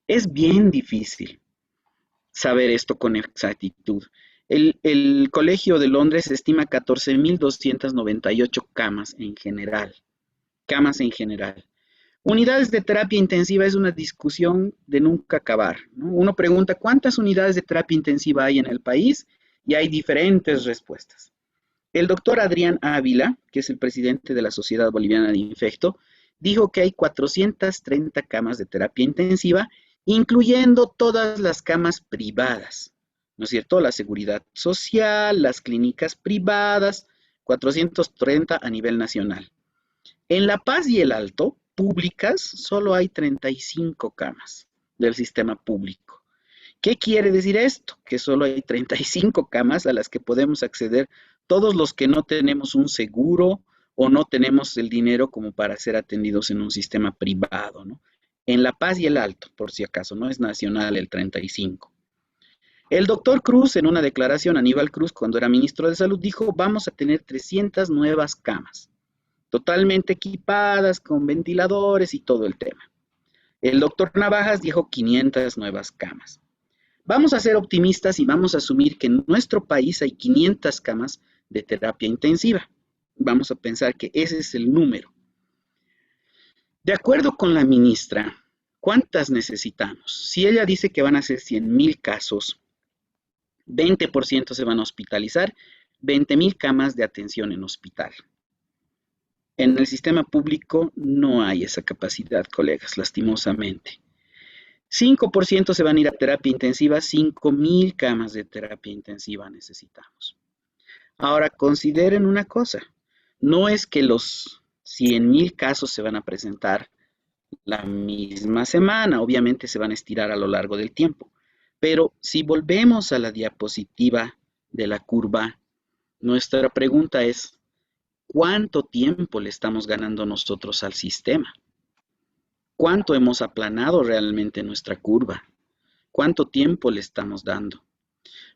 Es bien difícil saber esto con exactitud. El Colegio de Londres estima 14,298 camas en general. camas en general. Unidades de terapia intensiva es una discusión de nunca acabar, ¿no? Uno pregunta cuántas unidades de terapia intensiva hay en el país y hay diferentes respuestas. El doctor Adrián Ávila, que es el presidente de la Sociedad Boliviana de Infecto, dijo que hay 430 camas de terapia intensiva, incluyendo todas las camas privadas, ¿no es cierto? La seguridad social, las clínicas privadas, 430 a nivel nacional. En La Paz y el Alto, públicas, solo hay 35 camas del sistema público. ¿Qué quiere decir esto? Que solo hay 35 camas a las que podemos acceder todos los que no tenemos un seguro o no tenemos el dinero como para ser atendidos en un sistema privado, ¿no? En La Paz y el Alto, por si acaso, no es nacional el 35. El doctor Cruz, en una declaración, Aníbal Cruz, cuando era ministro de Salud, dijo, vamos a tener 300 nuevas camas, totalmente equipadas, con ventiladores y todo el tema. El doctor Navajas dijo 500 nuevas camas. Vamos a ser optimistas y vamos a asumir que en nuestro país hay 500 camas de terapia intensiva. Vamos a pensar que ese es el número. De acuerdo con la ministra, ¿cuántas necesitamos? Si ella dice que van a ser 100,000 casos, 20% se van a hospitalizar, 20,000 camas de atención en hospital. En el sistema público no hay esa capacidad, colegas, lastimosamente. 5% se van a ir a terapia intensiva, 5,000 camas de terapia intensiva necesitamos. Ahora, consideren una cosa, no es que los 100,000 casos se van a presentar la misma semana, obviamente se van a estirar a lo largo del tiempo, pero si volvemos a la diapositiva de la curva, nuestra pregunta es, ¿cuánto tiempo le estamos ganando nosotros al sistema? ¿Cuánto hemos aplanado realmente nuestra curva? ¿Cuánto tiempo le estamos dando?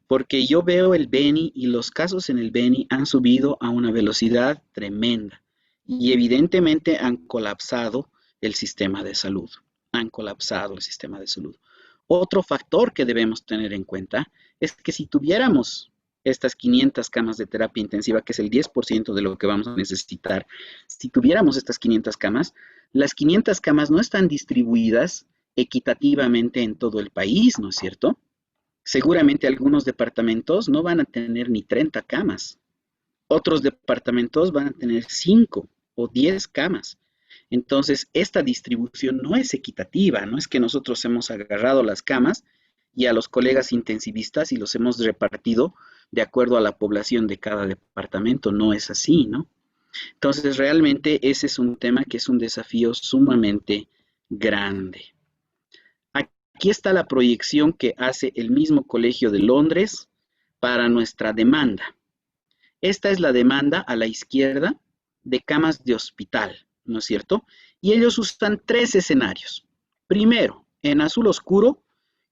Porque yo veo el Beni y los casos en el Beni han subido a una velocidad tremenda y evidentemente han colapsado el sistema de salud. Han colapsado el sistema de salud. Otro factor que debemos tener en cuenta es que si tuviéramos estas 500 camas de terapia intensiva, que es el 10% de lo que vamos a necesitar, si tuviéramos estas 500 camas, las 500 camas no están distribuidas equitativamente en todo el país, ¿no es cierto? Seguramente algunos departamentos no van a tener ni 30 camas. Otros departamentos van a tener 5 o 10 camas. Entonces, esta distribución no es equitativa, no es que nosotros hemos agarrado las camas y a los colegas intensivistas y los hemos repartido de acuerdo a la población de cada departamento, no es así, ¿no? Entonces, realmente ese es un tema que es un desafío sumamente grande. Aquí está la proyección que hace el mismo Colegio de Londres para nuestra demanda. Esta es la demanda a la izquierda de camas de hospital, ¿no es cierto? Y ellos usan 3 escenarios. Primero, en azul oscuro,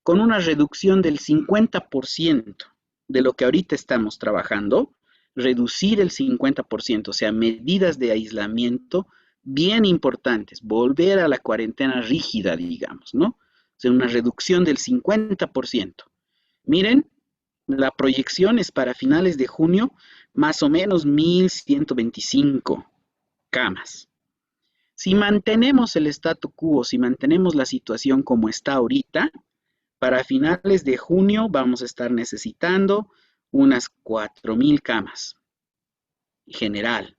con una reducción del 50% de lo que ahorita estamos trabajando, reducir el 50%, o sea, medidas de aislamiento bien importantes, volver a la cuarentena rígida, digamos, ¿no? O sea, una reducción del 50%. Miren, la proyección es para finales de junio, más o menos 1,125 camas. Si mantenemos el statu quo, si mantenemos la situación como está ahorita, para finales de junio vamos a estar necesitando unas 4,000 camas en general.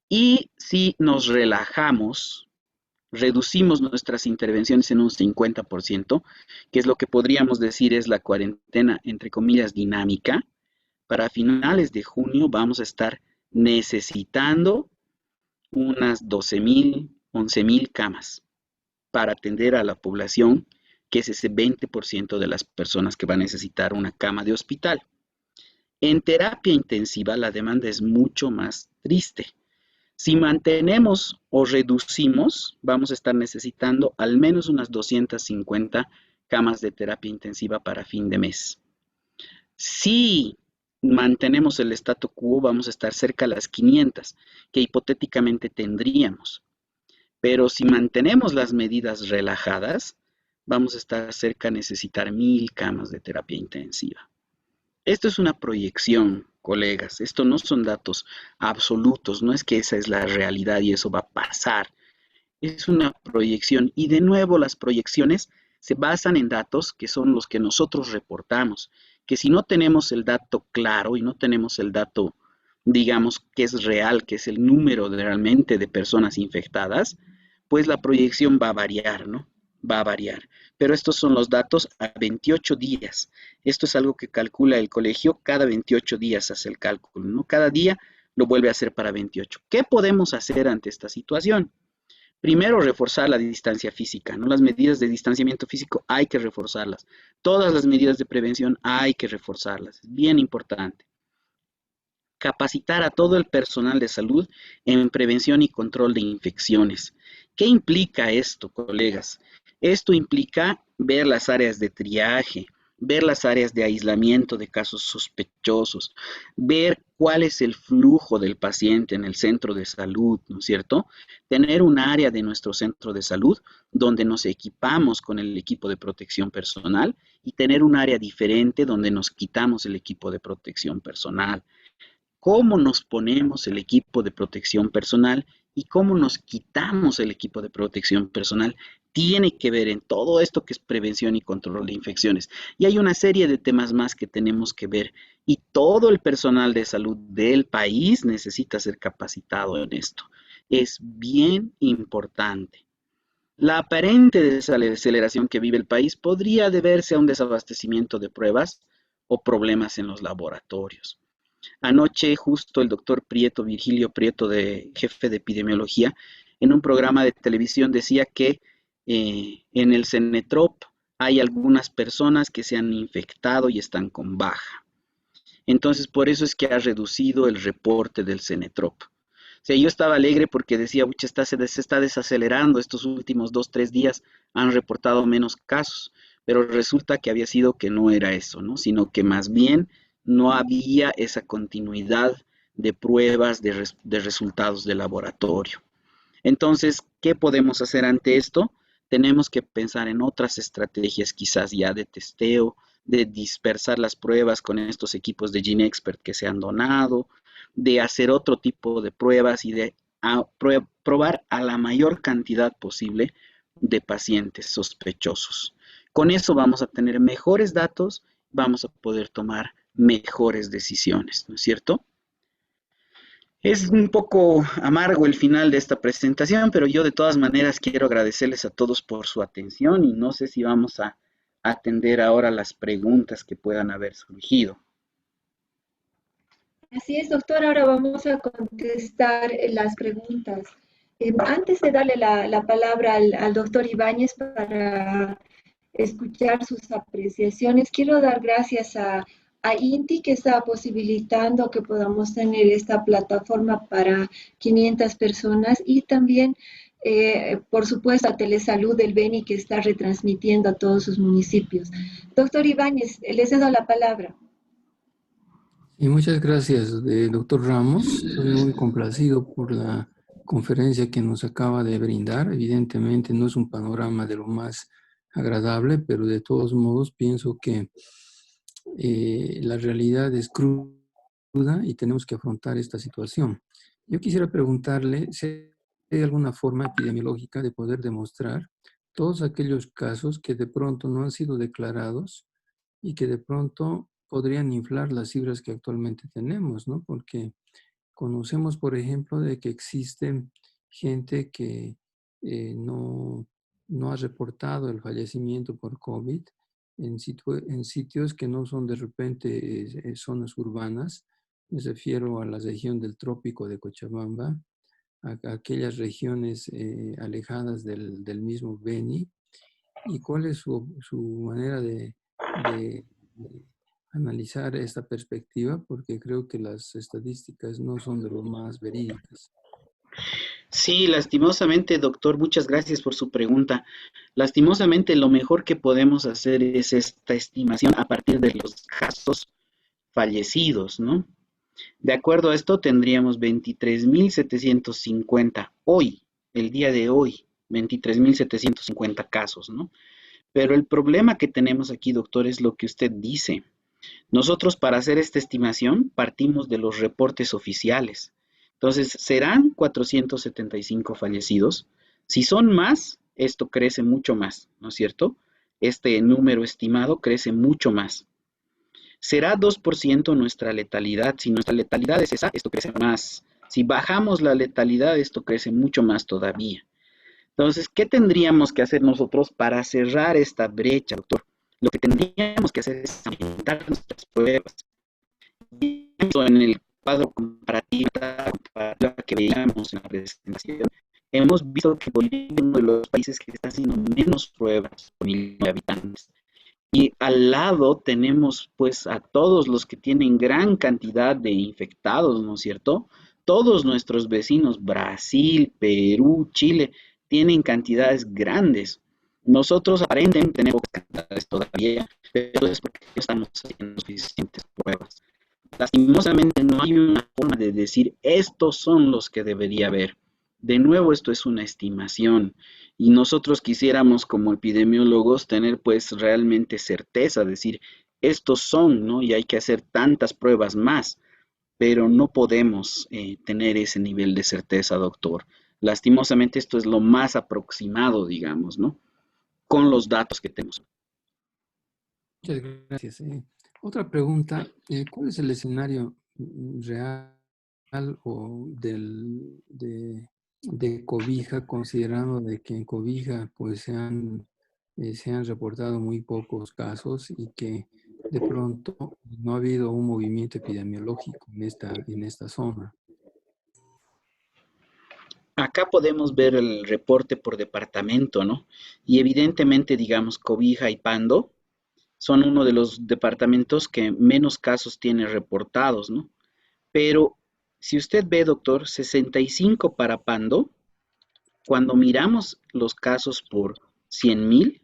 Y si nos relajamos, reducimos nuestras intervenciones en un 50%, que es lo que podríamos decir es la cuarentena, entre comillas, dinámica, para finales de junio vamos a estar necesitando unas 12,000, 11,000 camas para atender a la población, que es ese 20% de las personas que va a necesitar una cama de hospital. En terapia intensiva la demanda es mucho más triste. Si mantenemos o reducimos, vamos a estar necesitando al menos unas 250 camas de terapia intensiva para fin de mes. Si mantenemos el statu quo, vamos a estar cerca de las 500 que hipotéticamente tendríamos. Pero si mantenemos las medidas relajadas, vamos a estar cerca de necesitar 1,000 camas de terapia intensiva. Esto es una proyección, colegas. Esto no son datos absolutos, no es que esa es la realidad y eso va a pasar. Es una proyección y de nuevo las proyecciones se basan en datos que son los que nosotros reportamos, que si no tenemos el dato claro y no tenemos el dato, digamos, que es real, que es el número realmente de personas infectadas, pues la proyección va a variar, ¿no? Va a variar. Pero estos son los datos a 28 días. Esto es algo que calcula el colegio, cada 28 días hace el cálculo, ¿no? Cada día lo vuelve a hacer para 28. ¿Qué podemos hacer ante esta situación? Primero, reforzar la distancia física, ¿no? Las medidas de distanciamiento físico hay que reforzarlas. Todas las medidas de prevención hay que reforzarlas. Es bien importante. Capacitar a todo el personal de salud en prevención y control de infecciones. ¿Qué implica esto, colegas? Esto implica ver las áreas de triaje, ver las áreas de aislamiento de casos sospechosos, ver cuál es el flujo del paciente en el centro de salud, ¿no es cierto? Tener un área de nuestro centro de salud donde nos equipamos con el equipo de protección personal y tener un área diferente donde nos quitamos el equipo de protección personal. Cómo nos ponemos el equipo de protección personal y cómo nos quitamos el equipo de protección personal tiene que ver en todo esto que es prevención y control de infecciones. Y hay una serie de temas más que tenemos que ver y todo el personal de salud del país necesita ser capacitado en esto. Es bien importante. La aparente desaceleración que vive el país podría deberse a un desabastecimiento de pruebas o problemas en los laboratorios. Anoche justo el doctor Prieto, Virgilio Prieto, jefe de epidemiología, en un programa de televisión decía que en el Cenetrop hay algunas personas que se han infectado y están con baja. Entonces, por eso es que ha reducido el reporte del Cenetrop. O sea, yo estaba alegre porque decía, pucha, se está desacelerando, estos últimos 2, 3 días han reportado menos casos, pero resulta que había sido que no era eso, ¿no? Sino que más bien no había esa continuidad de pruebas, de resultados de laboratorio. Entonces, ¿qué podemos hacer ante esto? Tenemos que pensar en otras estrategias quizás ya de testeo, de dispersar las pruebas con estos equipos de GeneXpert que se han donado, de hacer otro tipo de pruebas y de probar a la mayor cantidad posible de pacientes sospechosos. Con eso vamos a tener mejores datos, vamos a poder tomar mejores decisiones, ¿no es cierto? Es un poco amargo el final de esta presentación, pero yo de todas maneras quiero agradecerles a todos por su atención y no sé si vamos a atender ahora las preguntas que puedan haber surgido. Así es, doctor. Ahora vamos a contestar las preguntas. Antes de darle la palabra al doctor Ibáñez para escuchar sus apreciaciones, quiero dar gracias a INTI que está posibilitando que podamos tener esta plataforma para 500 personas y también, por supuesto, a Telesalud del Beni que está retransmitiendo a todos sus municipios. Doctor Ibáñez, les cedo la palabra. Y muchas gracias, doctor Ramos. Estoy muy complacido por la conferencia que nos acaba de brindar. Evidentemente no es un panorama de lo más agradable, pero de todos modos pienso que la realidad es cruda y tenemos que afrontar esta situación. Yo quisiera preguntarle si hay alguna forma epidemiológica de poder demostrar todos aquellos casos que de pronto no han sido declarados y que de pronto podrían inflar las cifras que actualmente tenemos, ¿no? Porque conocemos, por ejemplo, de que existe gente que no ha reportado el fallecimiento por COVID en sitios que no son de repente zonas urbanas. Me refiero a la región del trópico de Cochabamba, a aquellas regiones alejadas del mismo Beni. ¿Y cuál es su manera de analizar esta perspectiva? Porque creo que las estadísticas no son de lo más verídicas. Sí, lastimosamente, doctor, muchas gracias por su pregunta. Lastimosamente, lo mejor que podemos hacer es esta estimación a partir de los casos fallecidos, ¿no? De acuerdo a esto, tendríamos 23.750 hoy, el día de hoy, 23.750 casos, ¿no? Pero el problema que tenemos aquí, doctor, es lo que usted dice. Nosotros para hacer esta estimación partimos de los reportes oficiales. Entonces, serán 475 fallecidos. Si son más, esto crece mucho más, ¿no es cierto? Este número estimado crece mucho más. Será 2% nuestra letalidad. Si nuestra letalidad es esa, esto crece más. Si bajamos la letalidad, esto crece mucho más todavía. Entonces, ¿qué tendríamos que hacer nosotros para cerrar esta brecha, doctor? Lo que tendríamos que hacer es aumentar nuestras pruebas. Y en el cuadro comparativo que veíamos en la presentación, hemos visto que Bolivia es uno de los países que está haciendo menos pruebas por millón de habitantes. Y al lado tenemos pues a todos los que tienen gran cantidad de infectados, ¿no es cierto? Todos nuestros vecinos, Brasil, Perú, Chile, tienen cantidades grandes. Nosotros aparentemente tenemos cantidades todavía, pero es porque no estamos haciendo suficientes pruebas. Lastimosamente no hay una forma de decir estos son los que debería haber. De nuevo, esto es una estimación y nosotros quisiéramos como epidemiólogos tener pues realmente certeza, decir estos son, ¿no? Y hay que hacer tantas pruebas más, pero no podemos tener ese nivel de certeza, doctor. Lastimosamente esto es lo más aproximado, digamos, ¿no? Con los datos que tenemos. Muchas gracias. Otra pregunta, ¿cuál es el escenario real o de Cobija, considerando de que en Cobija pues se han reportado muy pocos casos y que de pronto no ha habido un movimiento epidemiológico en esta zona? Acá podemos ver el reporte por departamento, ¿no? Y evidentemente, digamos, Cobija y Pando son uno de los departamentos que menos casos tiene reportados, ¿no? Pero si usted ve, doctor, 65 para Pando, cuando miramos los casos por 100.000,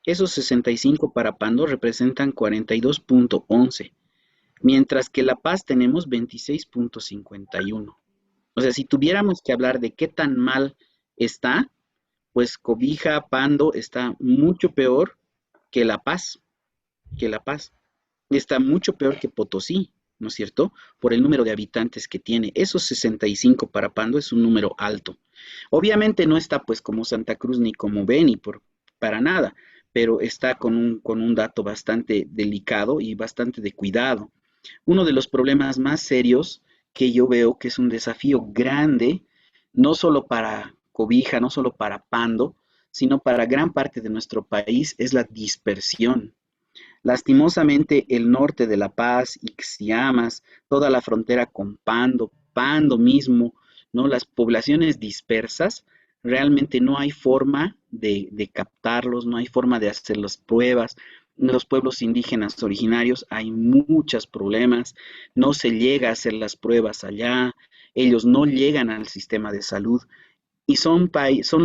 esos 65 para Pando representan 42.11, mientras que La Paz tenemos 26.51. O sea, si tuviéramos que hablar de qué tan mal está, pues Cobija, Pando está mucho peor que La Paz, que La Paz. Está mucho peor que Potosí, ¿no es cierto? Por el número de habitantes que tiene. Esos 65 para Pando es un número alto. Obviamente no está pues como Santa Cruz ni como Beni, para nada, pero está con un dato bastante delicado y bastante de cuidado. Uno de los problemas más serios que yo veo que es un desafío grande, no solo para Cobija, no solo para Pando, sino para gran parte de nuestro país, es la dispersión. Lastimosamente, el norte de La Paz, Ixmiamas, toda la frontera con Pando, Pando mismo, ¿no? Las poblaciones dispersas, realmente no hay forma de captarlos, no hay forma de hacer las pruebas. En los pueblos indígenas originarios hay muchos problemas, no se llega a hacer las pruebas allá, ellos no llegan al sistema de salud y son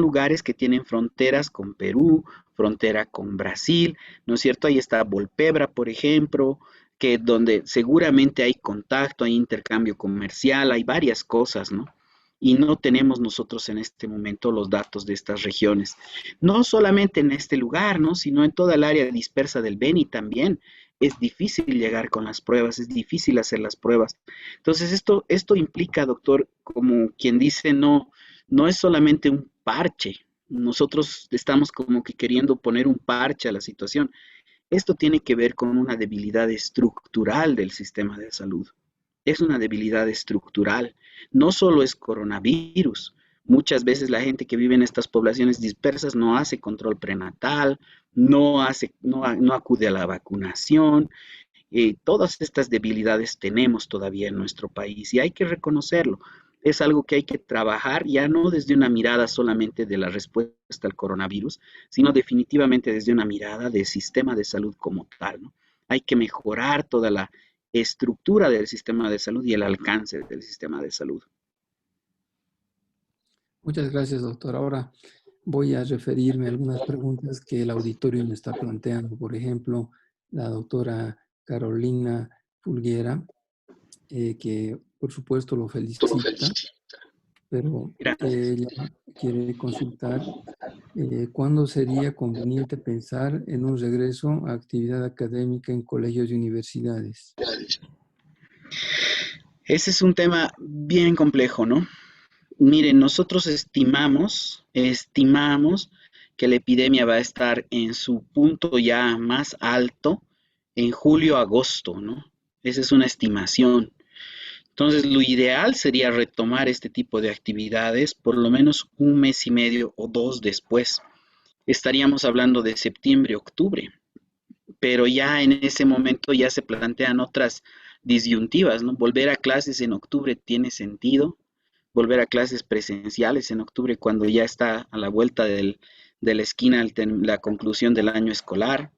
lugares que tienen fronteras con Perú, frontera con Brasil, ¿no es cierto? Ahí está Volpebra, por ejemplo, que donde seguramente hay contacto, hay intercambio comercial, hay varias cosas, ¿no? Y no tenemos nosotros en este momento los datos de estas regiones. No solamente en este lugar, ¿no? Sino en toda el área dispersa del Beni también. Es difícil llegar con las pruebas, es difícil hacer las pruebas. Entonces, esto implica, doctor, como quien dice, no es solamente un parche. Nosotros estamos como que queriendo poner un parche a la situación. Esto tiene que ver con una debilidad estructural del sistema de salud. Es una debilidad estructural. No solo es coronavirus. Muchas veces la gente que vive en estas poblaciones dispersas no hace control prenatal, no acude a la vacunación. Todas estas debilidades tenemos todavía en nuestro país y hay que reconocerlo. Es algo que hay que trabajar ya no desde una mirada solamente de la respuesta al coronavirus, sino definitivamente desde una mirada del sistema de salud como tal, ¿no? Hay que mejorar toda la estructura del sistema de salud y el alcance del sistema de salud. Muchas gracias, doctor. Ahora voy a referirme a algunas preguntas que el auditorio me está planteando. Por ejemplo, la doctora Carolina Fulguera, que por supuesto lo felicita, pero Gracias. ella quiere consultar ¿Cuándo sería conveniente pensar en un regreso a actividad académica en colegios y universidades? Ese es un tema bien complejo, ¿no? Miren, nosotros estimamos que la epidemia va a estar en su punto ya más alto en julio, agosto, ¿no? Esa es una estimación. Entonces, lo ideal sería retomar este tipo de actividades por lo menos un mes y medio o dos después. Estaríamos hablando de septiembre, octubre, pero ya en ese momento ya se plantean otras disyuntivas, ¿no? Volver a clases en octubre tiene sentido, volver a clases presenciales en octubre cuando ya está a la vuelta de la esquina la conclusión del año escolar.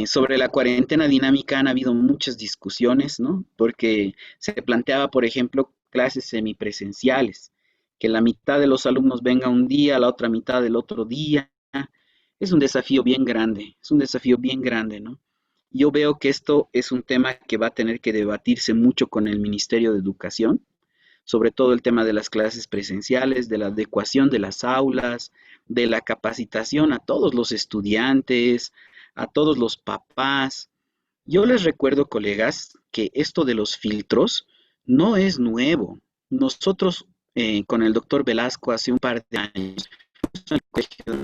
Sobre la cuarentena dinámica han habido muchas discusiones, ¿no? Porque se planteaba, por ejemplo, clases semipresenciales, que la mitad de los alumnos venga un día, la otra mitad del otro día. Es un desafío bien grande, es un desafío bien grande, ¿no? Yo veo que esto es un tema que va a tener que debatirse mucho con el Ministerio de Educación, sobre todo el tema de las clases presenciales, de la adecuación de las aulas, de la capacitación a todos los estudiantes, a todos los papás. Yo les recuerdo, colegas, que esto de los filtros no es nuevo. Nosotros, con el doctor Velasco, hace un par de años, en el colegio de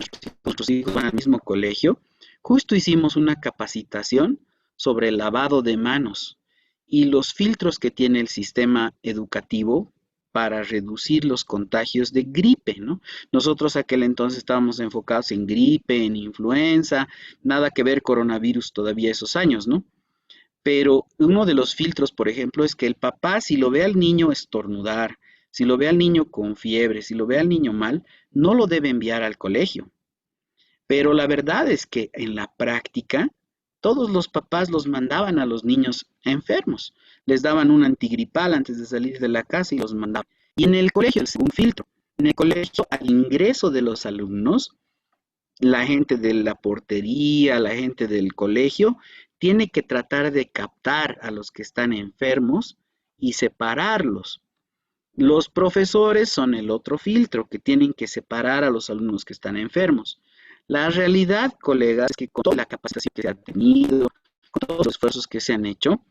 nuestros hijos van al mismo colegio, justo hicimos una capacitación sobre el lavado de manos y los filtros que tiene el sistema educativo para reducir los contagios de gripe, ¿no? Nosotros aquel entonces estábamos enfocados en gripe, en influenza, nada que ver coronavirus todavía esos años, ¿no? Pero uno de los filtros, por ejemplo, es que el papá, si lo ve al niño estornudar, si lo ve al niño con fiebre, si lo ve al niño mal, no lo debe enviar al colegio. Pero la verdad es que en la práctica, todos los papás los mandaban a los niños enfermos. Les daban un antigripal antes de salir de la casa y los mandaban. Y en el colegio, el segundo filtro, en el colegio, al ingreso de los alumnos, la gente de la portería, la gente del colegio, tiene que tratar de captar a los que están enfermos y separarlos. Los profesores son el otro filtro que tienen que separar a los alumnos que están enfermos. La realidad, colegas, es que con toda la capacitación que se ha tenido, con todos los esfuerzos que se han hecho,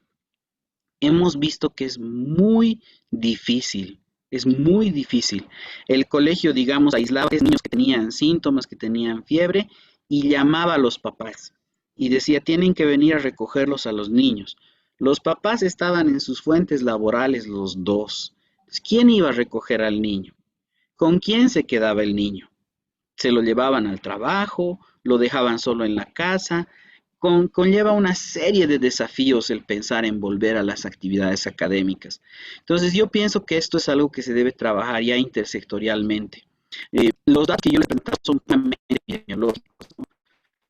hemos visto que es muy difícil, es muy difícil. El colegio, digamos, aislaba a los niños que tenían síntomas, que tenían fiebre, y llamaba a los papás y decía, tienen que venir a recogerlos a los niños. Los papás estaban en sus fuentes laborales los dos. ¿Quién iba a recoger al niño? ¿Con quién se quedaba el niño? Se lo llevaban al trabajo, lo dejaban solo en la casa. Conlleva una serie de desafíos el pensar en volver a las actividades académicas. Entonces yo pienso que esto es algo que se debe trabajar ya intersectorialmente. Los datos que yo les presento son puramente epidemiológicos, ¿no?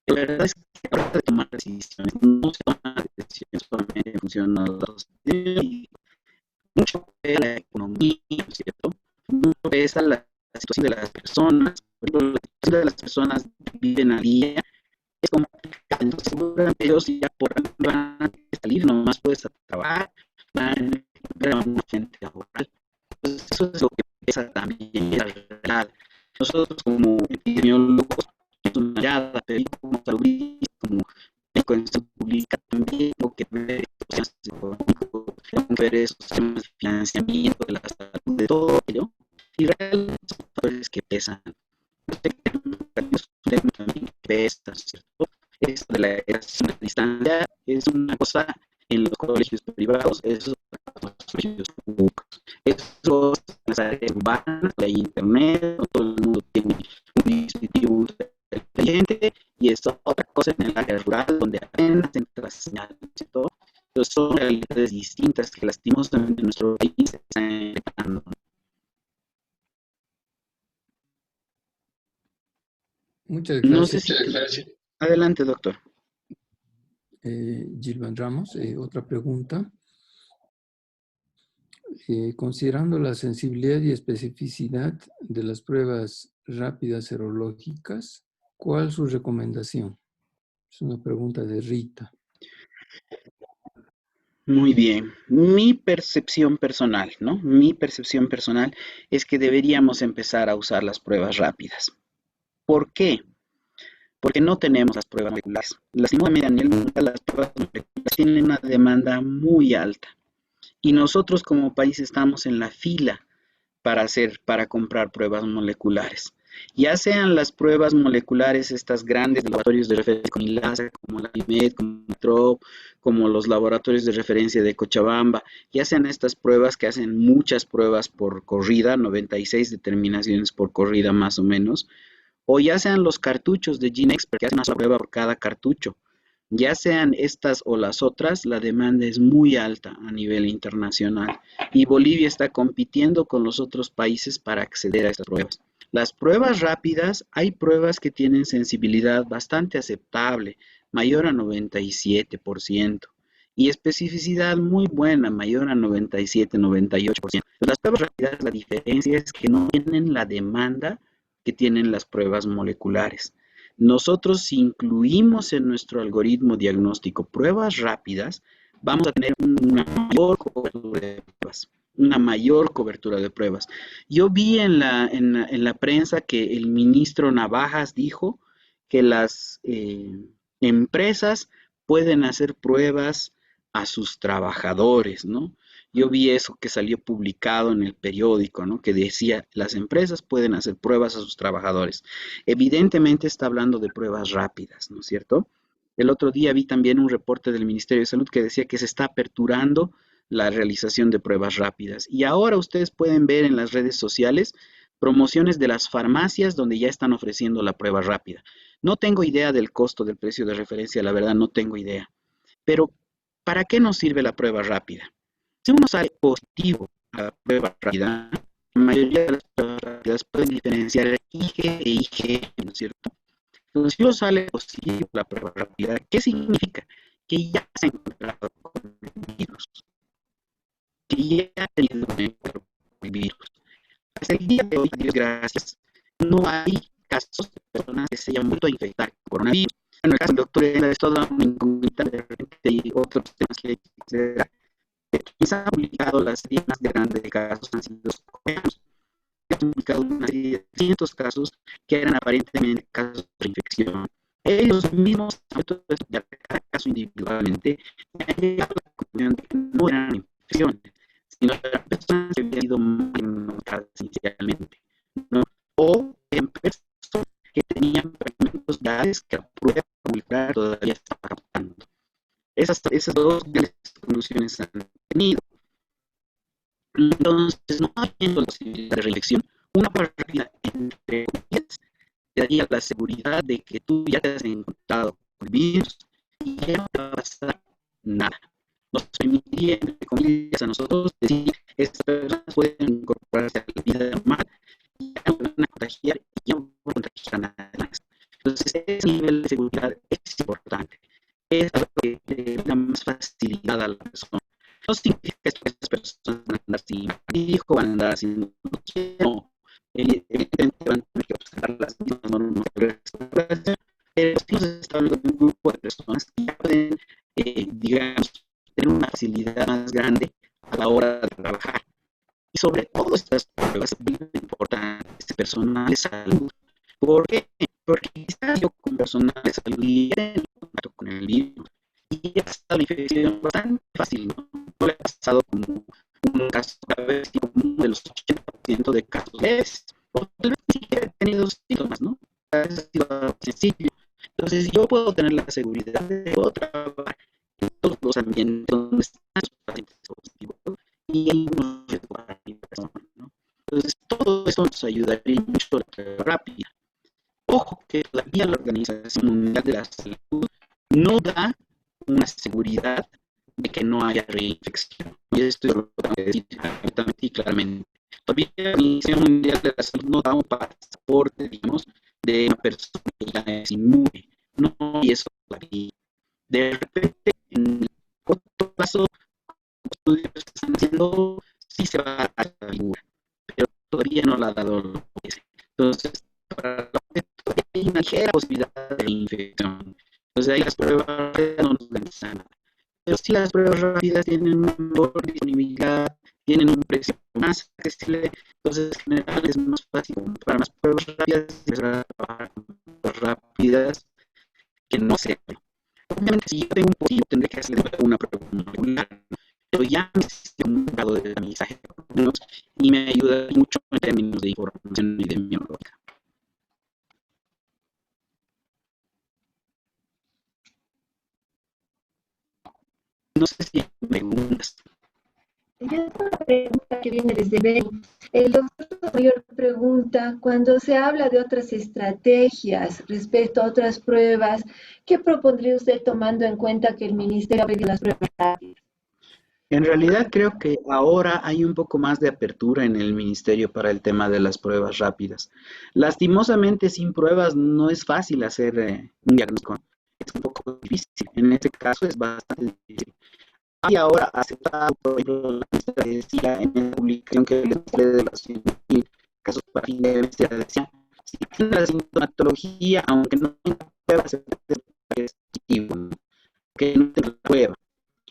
La verdad es que a la hora de tomar decisiones, no se toman decisiones solamente en función de los datos epidemiológicos. Mucho pesa la economía, ¿cierto? Mucho pesa la situación de las personas. Por ejemplo, la situación de las personas que viven al día es complicada. Entonces, seguramente ellos ya van a salir, nomás puedes trabajar, van a tener una fuente laboral. Entonces, eso es lo que pesa también, es la verdad. Nosotros como epidemiólogos, es una mirada, pero como saludistas, como médico en salud pública, también tengo que ver estos temas económicos, tengo que ver esos temas de financiamiento, de la salud, de todo ello, y realmente son factores que pesan. Yo sé que es un tema también que pesa, ¿cierto? Esto de la educación a distancia es una cosa en los colegios privados, eso es otra cosa en los colegios públicos. Eso en las áreas urbanas, hay internet, todo el mundo tiene un dispositivo inteligente, y es otra cosa en el área rural donde apenas entra señal, ¿cierto? Pero son realidades distintas que lastimosamente en nuestro país se están enfrentando. Muchas No sé gracias. si... Adelante, doctor. Gilvan Ramos, otra pregunta. Considerando la sensibilidad y especificidad de las pruebas rápidas serológicas, ¿cuál es su recomendación? Es una pregunta de Rita. Muy bien. Mi percepción personal, ¿no? Mi percepción personal es que deberíamos empezar a usar las pruebas rápidas. ¿Por qué? Porque no tenemos las pruebas moleculares. Lastimosamente a nivel mundial las pruebas moleculares tienen una demanda muy alta. Y nosotros como país estamos en la fila para comprar pruebas moleculares. Ya sean las pruebas moleculares, estas grandes laboratorios de referencia como INLASA, como la IMED, como TROP, como los laboratorios de referencia de Cochabamba, ya sean estas pruebas que hacen muchas pruebas por corrida, 96 determinaciones por corrida más o menos, o ya sean los cartuchos de GeneXpert que hacen una sola prueba por cada cartucho. Ya sean estas o las otras, la demanda es muy alta a nivel internacional y Bolivia está compitiendo con los otros países para acceder a estas pruebas. Las pruebas rápidas, hay pruebas que tienen sensibilidad bastante aceptable, mayor a 97%, y especificidad muy buena, mayor a 97-98%. Las pruebas rápidas, la diferencia es que no tienen la demanda que tienen las pruebas moleculares. Nosotros, si incluimos en nuestro algoritmo diagnóstico pruebas rápidas, vamos a tener una mayor cobertura de pruebas. Una mayor cobertura de pruebas. Yo vi en la prensa que el ministro Navajas dijo que las empresas pueden hacer pruebas a sus trabajadores, ¿no? Yo vi eso que salió publicado en el periódico, ¿no? Que decía, las empresas pueden hacer pruebas a sus trabajadores. Evidentemente está hablando de pruebas rápidas, ¿no es cierto? El otro día vi también un reporte del Ministerio de Salud que decía que se está aperturando la realización de pruebas rápidas. Y ahora ustedes pueden ver en las redes sociales promociones de las farmacias donde ya están ofreciendo la prueba rápida. No tengo idea del costo del precio de referencia, la verdad no tengo idea. Pero, ¿para qué nos sirve la prueba rápida? Si uno sale positivo a la prueba rápida, la mayoría de las pruebas rápidas pueden diferenciar IG e IgM, ¿no es cierto? Entonces, si uno sale positivo a la prueba rápida, ¿qué significa? Que ya se ha encontrado con el virus, que ya ha tenido un encuentro con el virus. Hasta el día de hoy, a Dios gracias, no hay casos de personas que se hayan vuelto a infectar con coronavirus. En el caso del doctor es toda una incógnita, de repente hay otros temas que hay que considerar. Quienes han publicado las series más grandes de casos han sido los coreanos. Han publicado una serie de cientos casos que eran aparentemente casos de infección. Ellos mismos han vuelto a estudiar cada caso individualmente y han llegado a la conclusión de que no eran infecciones, sino eran personas que habían sido mal diagnosticadas inicialmente, ¿no? O eran personas que tenían fragmentos virales que la prueba molecular todavía estaba captando. Esas dos conclusiones han tenido. Entonces, no habiendo la posibilidad de reelección, una prueba rápida, entre comillas, te daría la seguridad de que tú ya te has encontrado con el virus y ya no te va a pasar nada. Nos permitiría, entre comillas, a nosotros decir, estas personas pueden incorporarse a la vida normal y ya no van a contagiar y ya no van a contagiar a nadie más. Entonces, ese nivel de seguridad es importante. Es algo que le da más facilidad a la persona. No significa que estas personas van a andar sin hijo, van a andar sin no. Evidentemente van a tener que observar las mismas normas de restauración, pero sí se está hablando de un grupo de personas que ya pueden, digamos, tener una facilidad más grande a la hora de trabajar. Y sobre todo estas pruebas son muy importantes de personal de salud. ¿Por qué? Porque quizás yo con personal de salud y en contacto con el virus y ya está la infección bastante fácil, ¿no? No le ha pasado como un caso grave, como uno de los 80% de casos leves, o tal vez ni siquiera he tenido síntomas, ¿no? Ha sido sencillo. Entonces yo puedo tener la seguridad de que puedo trabajar en todos los ambientes donde están los pacientes positivos y hay unos riesgos para mi persona, ¿no? Entonces todo eso nos ayudaría mucho a la prueba rápida. Ojo que todavía la Organización Mundial de la Salud no da una seguridad de que no haya reinfección. Y esto lo tengo que decir abiertamente y claramente. Todavía la Organización Mundial de la Salud no da un pasaporte, digamos, de una persona que ya es inmune. No, y eso todavía. De repente, en otro caso, estudios que están haciendo, sí se va a dar la figura, pero todavía no la ha dado lo que es. Entonces, para hay una ligera posibilidad de infección. Entonces ahí las pruebas rápidas no nos garantizan nada. Pero si las pruebas rápidas tienen una mejor disponibilidad, tienen un precio más accesible, entonces en general es más fácil comprar más pruebas rápidas y empezar a trabajar con pruebas rápidas que no hacerlo. Obviamente, si yo tengo un positivo, tendré que hacer una prueba molecular, pero ya me existe un grado de aprendizaje y me ayuda mucho en términos de información epidemiológica. No sé si me preguntas. Yo tengo una pregunta que viene desde Ben. El doctor Mayor pregunta, cuando se habla de otras estrategias respecto a otras pruebas, ¿qué propondría usted tomando en cuenta que el ministerio ha pedido las pruebas rápidas? En realidad creo que ahora hay un poco más de apertura en el ministerio para el tema de las pruebas rápidas. Lastimosamente, sin pruebas no es fácil hacer un diagnóstico. Es un poco difícil. En este caso es bastante difícil. Hay ahora aceptado, por ejemplo, la ministra decía en la publicación que les hablé de los 100.000 casos para fin de mes, decía, si tiene la sintomatología, aunque no tenga prueba, se puede ser positivo, ¿no? Que no tenga la prueba.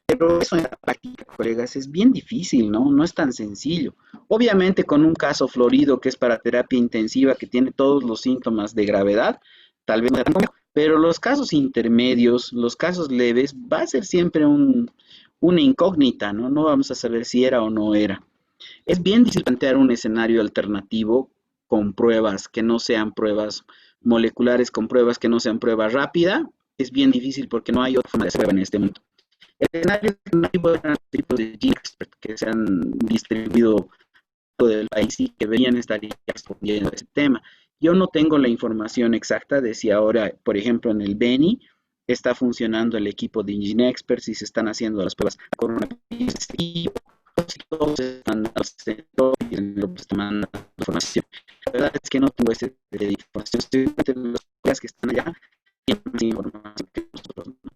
Pero eso en la práctica, colegas, es bien difícil, ¿no? No es tan sencillo. Obviamente con un caso florido que es para terapia intensiva, que tiene todos los síntomas de gravedad, tal vez no sea tan complejo, pero los casos intermedios, los casos leves, va a ser siempre una incógnita, ¿no? No vamos a saber si era o no era. Es bien difícil plantear un escenario alternativo con pruebas que no sean pruebas moleculares, con pruebas que no sean prueba rápida. Es bien difícil porque no hay otra forma de hacerlo en este momento. El escenario alternativo eran tipos de GeneXpert que se han distribuido por todo el país y que venían estaría respondiendo a ese tema. Yo no tengo la información exacta de si ahora, por ejemplo, en el Beni está funcionando el equipo de GeneXpert, si se están haciendo las pruebas coronavirus, si todos están dando centro y en el están mandando información. La verdad es que no tengo ese de información. Estoy de los colegas que están allá tienen más información que nosotros, ¿no?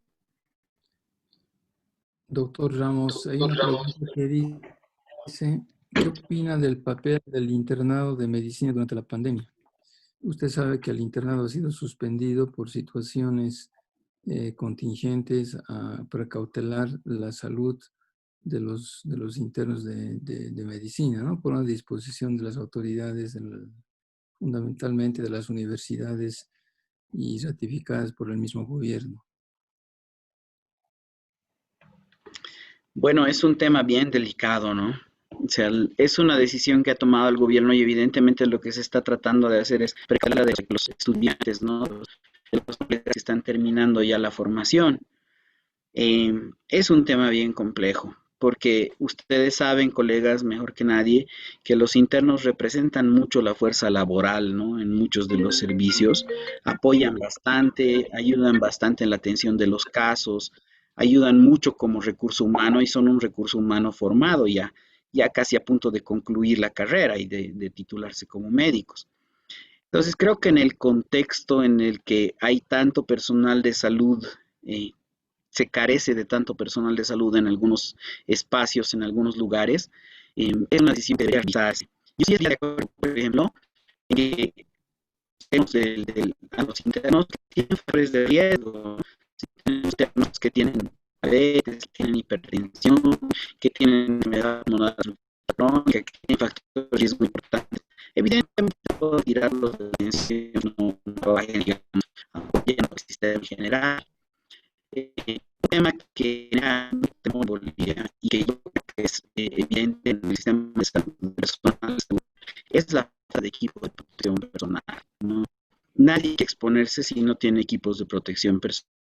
Doctor Ramos, hay una pregunta que dice, ¿qué opina del papel del internado de medicina durante la pandemia? Usted sabe que el internado ha sido suspendido por situaciones contingentes a precautelar la salud de los internos de medicina, ¿no? Por una disposición de las autoridades, fundamentalmente de las universidades y ratificadas por el mismo gobierno. Bueno, es un tema bien delicado, ¿no? O sea, es una decisión que ha tomado el gobierno y evidentemente lo que se está tratando de hacer es precautelar de los estudiantes, ¿no? De los colegas que están terminando ya la formación. Es un tema bien complejo, porque ustedes saben, colegas, mejor que nadie, que los internos representan mucho la fuerza laboral, ¿no? En muchos de los servicios, apoyan bastante, ayudan bastante en la atención de los casos, ayudan mucho como recurso humano y son un recurso humano formado ya casi a punto de concluir la carrera y de titularse como médicos. Entonces creo que en el contexto en el que hay tanto personal de salud, eh, se carece de tanto personal de salud en algunos espacios, en algunos lugares, es una decisión que debería realizarse. Yo sí estoy de acuerdo, por ejemplo, que a los internos que tienen factores de riesgo, internos que tienen diabetes, que tienen hipertensión, que tienen enfermedad pulmonar crónica, que tienen factores de riesgo importantes. Evidentemente, puedo tirarlos de la atención, no vayan, digamos, apoyando el sistema en general. Un tema que tenemos en Bolivia y que yo creo que es evidente en el sistema de salud personal es la falta de equipo de protección personal, ¿no? Nadie quiere exponerse si no tiene equipos de protección personal.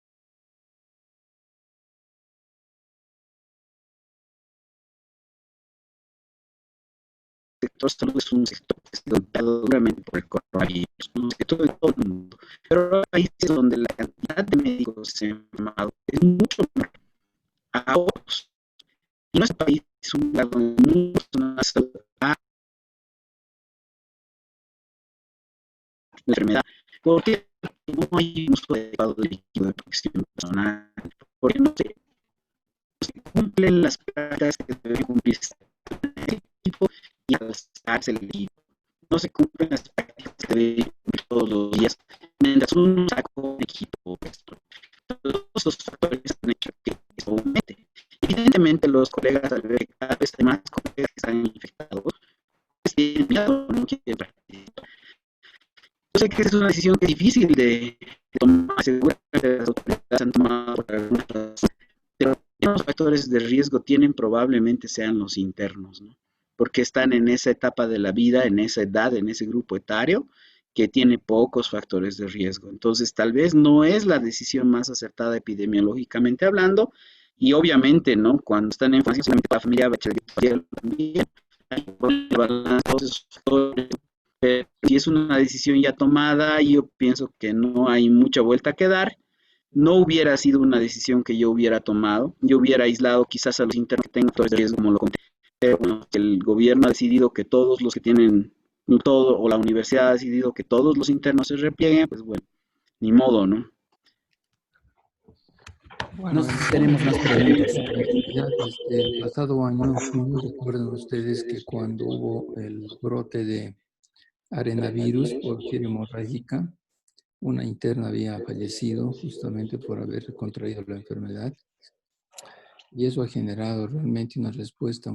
El sector salud es un sector que está golpeado duramente por el coronavirus, un sector de todo el mundo, pero hay países donde la cantidad de médicos enfermados es mucho menor a otros. Y nuestro país es un lugar donde muchas personas la enfermedad, porque no hay un uso adecuado del equipo de protección personal, porque no se cumplen las prácticas que deben cumplirse el equipo y alzarse el equipo. No se cumplen las prácticas que deben cumplir todos los días mientras uno saca un equipo. Todos esos factores han hecho que eso aumente. Evidentemente, los colegas, al ver que cada vez hay más colegas que están infectados, pues tienen miedo, no quieren participar. sé que es una decisión que es difícil de tomar, seguramente las autoridades han tomado por alguna razón, pero los factores de riesgo tienen probablemente sean los internos, ¿no? Porque están en esa etapa de la vida, en esa edad, en ese grupo etario, que tiene pocos factores de riesgo. Entonces, tal vez no es la decisión más acertada epidemiológicamente hablando, y obviamente, ¿no? Cuando están en infancia, la familia va a echar también, hay que poner en balance todos esos factores. Pero si es una decisión ya tomada, yo pienso que no hay mucha vuelta que dar. No hubiera sido una decisión que yo hubiera tomado. Yo hubiera aislado quizás a los internos que tengan factores de riesgo, como lo conté. Pero bueno, el gobierno ha decidido que todos los que tienen todo, o la universidad ha decidido que todos los internos se replieguen, pues bueno, ni modo, ¿no? Bueno, No sé si tenemos más preguntas. ya desde el pasado año, en junio, recuerdan ustedes que cuando hubo el brote de arenavirus por fiebre hemorrágica, una interna había fallecido justamente por haber contraído la enfermedad, y eso ha generado realmente una respuesta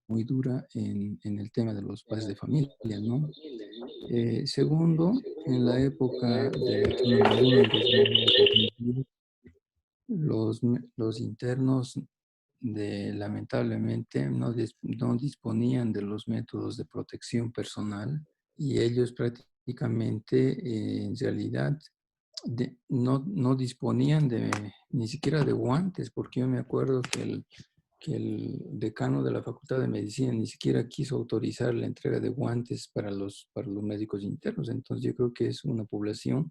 muy dura en el tema de los padres de familia, ¿no? Segundo, en la época del H1N1 en 2010, los internos lamentablemente no disponían de los métodos de protección personal, y ellos prácticamente en realidad no disponían ni siquiera de guantes, porque yo me acuerdo que el decano de la Facultad de Medicina ni siquiera quiso autorizar la entrega de guantes para los médicos internos. Entonces yo creo que es una población,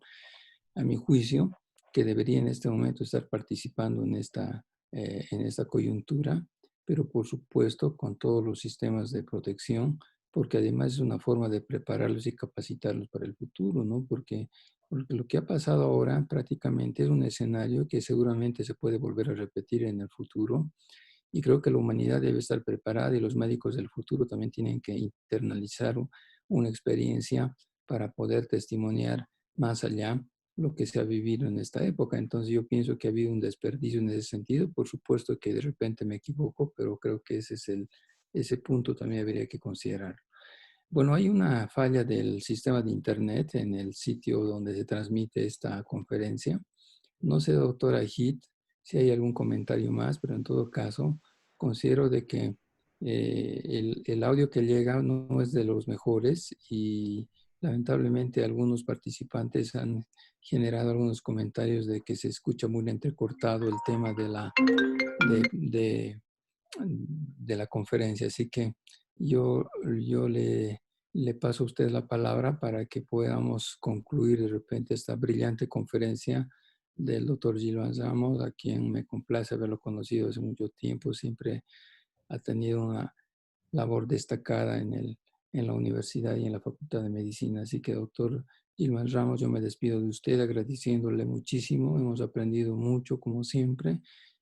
a mi juicio, que debería en este momento estar participando en esta coyuntura, pero por supuesto con todos los sistemas de protección, porque además es una forma de prepararlos y capacitarlos para el futuro, ¿no? Porque lo que ha pasado ahora prácticamente es un escenario que seguramente se puede volver a repetir en el futuro, y creo que la humanidad debe estar preparada, y los médicos del futuro también tienen que internalizar una experiencia para poder testimoniar más allá lo que se ha vivido en esta época. Entonces yo pienso que ha habido un desperdicio en ese sentido. Por supuesto que de repente me equivoco, pero creo que ese punto también habría que considerar. Bueno, hay una falla del sistema de Internet en el sitio donde se transmite esta conferencia. No sé, doctora Hit, si hay algún comentario más, pero en todo caso, considero de que el audio que llega no es de los mejores, y lamentablemente algunos participantes han generado algunos comentarios de que se escucha muy entrecortado el tema de la conferencia. Así que yo le paso a usted la palabra para que podamos concluir de repente esta brillante conferencia del doctor Gilvan Ramos, a quien me complace haberlo conocido hace mucho tiempo. Siempre ha tenido una labor destacada en la universidad y en la Facultad de Medicina. Así que, doctor Gilvan Ramos, yo me despido de usted agradeciéndole muchísimo. Hemos aprendido mucho, como siempre,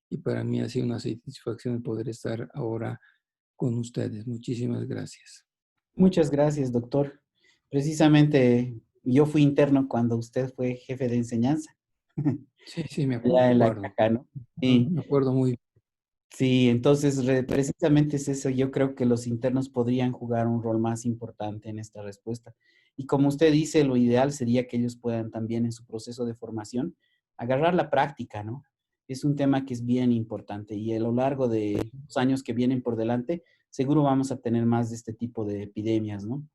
y para mí ha sido una satisfacción poder estar ahora con ustedes. Muchísimas gracias. Muchas gracias, doctor. Precisamente yo fui interno cuando usted fue jefe de enseñanza. Sí, me Allá en la acuerdo. Caja, ¿no? Sí, Me acuerdo muy bien. sí, entonces precisamente es eso. Yo creo que los internos podrían jugar un rol más importante en esta respuesta. Y como usted dice, lo ideal sería que ellos puedan también en su proceso de formación agarrar la práctica, ¿no? Es un tema que es bien importante, y a lo largo de los años que vienen por delante, seguro vamos a tener más de este tipo de epidemias, ¿no?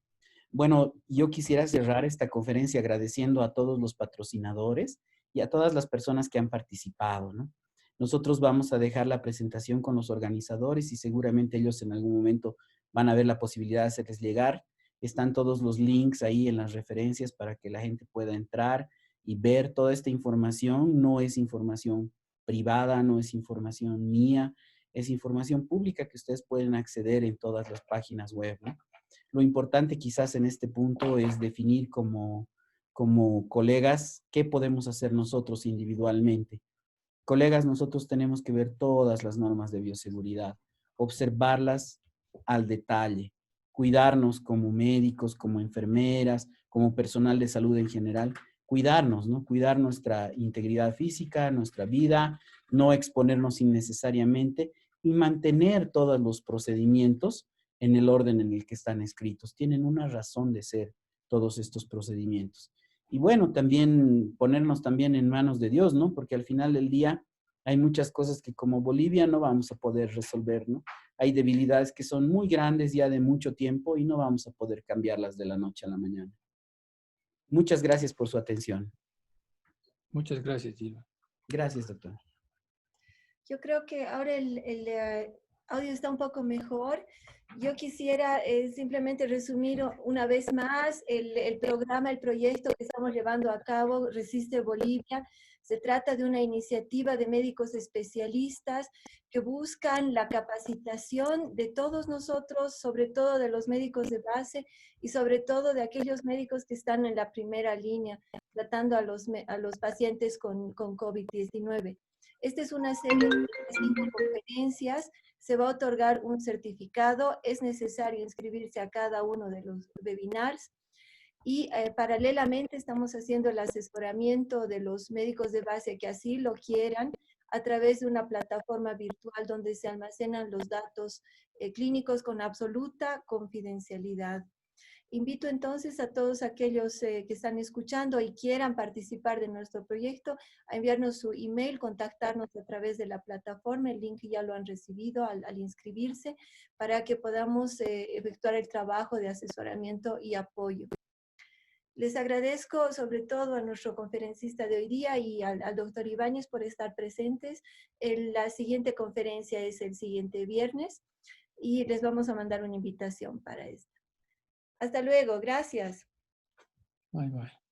Bueno, yo quisiera cerrar esta conferencia agradeciendo a todos los patrocinadores y a todas las personas que han participado, ¿no? Nosotros vamos a dejar la presentación con los organizadores, y seguramente ellos en algún momento van a ver la posibilidad de hacerles llegar. Están todos los links ahí en las referencias para que la gente pueda entrar y ver toda esta información. No es información privada, no es información mía, es información pública que ustedes pueden acceder en todas las páginas web, ¿no? Lo importante quizás en este punto es definir como colegas qué podemos hacer nosotros individualmente. Colegas, nosotros tenemos que ver todas las normas de bioseguridad, observarlas al detalle, cuidarnos como médicos, como enfermeras, como personal de salud en general, cuidarnos, ¿no? Cuidar nuestra integridad física, nuestra vida, no exponernos innecesariamente y mantener todos los procedimientos en el orden en el que están escritos. Tienen una razón de ser. todos estos procedimientos. Y bueno, también ponernos también en manos de Dios, ¿no? Porque al final del día hay muchas cosas que como Bolivia no vamos a poder resolver, ¿no? Hay debilidades que son muy grandes ya de mucho tiempo y no vamos a poder cambiarlas de la noche a la mañana. Muchas gracias por su atención. Muchas gracias, Gilbert. Gracias, doctor. Yo creo que ahora el audio está un poco mejor. Yo quisiera simplemente resumir una vez más el programa, el proyecto que estamos llevando a cabo, Resiste Bolivia. Se trata de una iniciativa de médicos especialistas que buscan la capacitación de todos nosotros, sobre todo de los médicos de base y sobre todo de aquellos médicos que están en la primera línea, tratando a los pacientes con COVID-19. Esta es una serie de 5 conferencias, se va a otorgar un certificado, es necesario inscribirse a cada uno de los webinars y paralelamente estamos haciendo el asesoramiento de los médicos de base que así lo quieran a través de una plataforma virtual donde se almacenan los datos clínicos con absoluta confidencialidad. Invito entonces a todos aquellos que están escuchando y quieran participar de nuestro proyecto a enviarnos su email, contactarnos a través de la plataforma, el link ya lo han recibido al inscribirse, para que podamos efectuar el trabajo de asesoramiento y apoyo. Les agradezco sobre todo a nuestro conferencista de hoy día y al doctor Ibáñez por estar presentes. La siguiente conferencia es el siguiente viernes y les vamos a mandar una invitación para esto. Hasta luego, gracias. Bye, bye.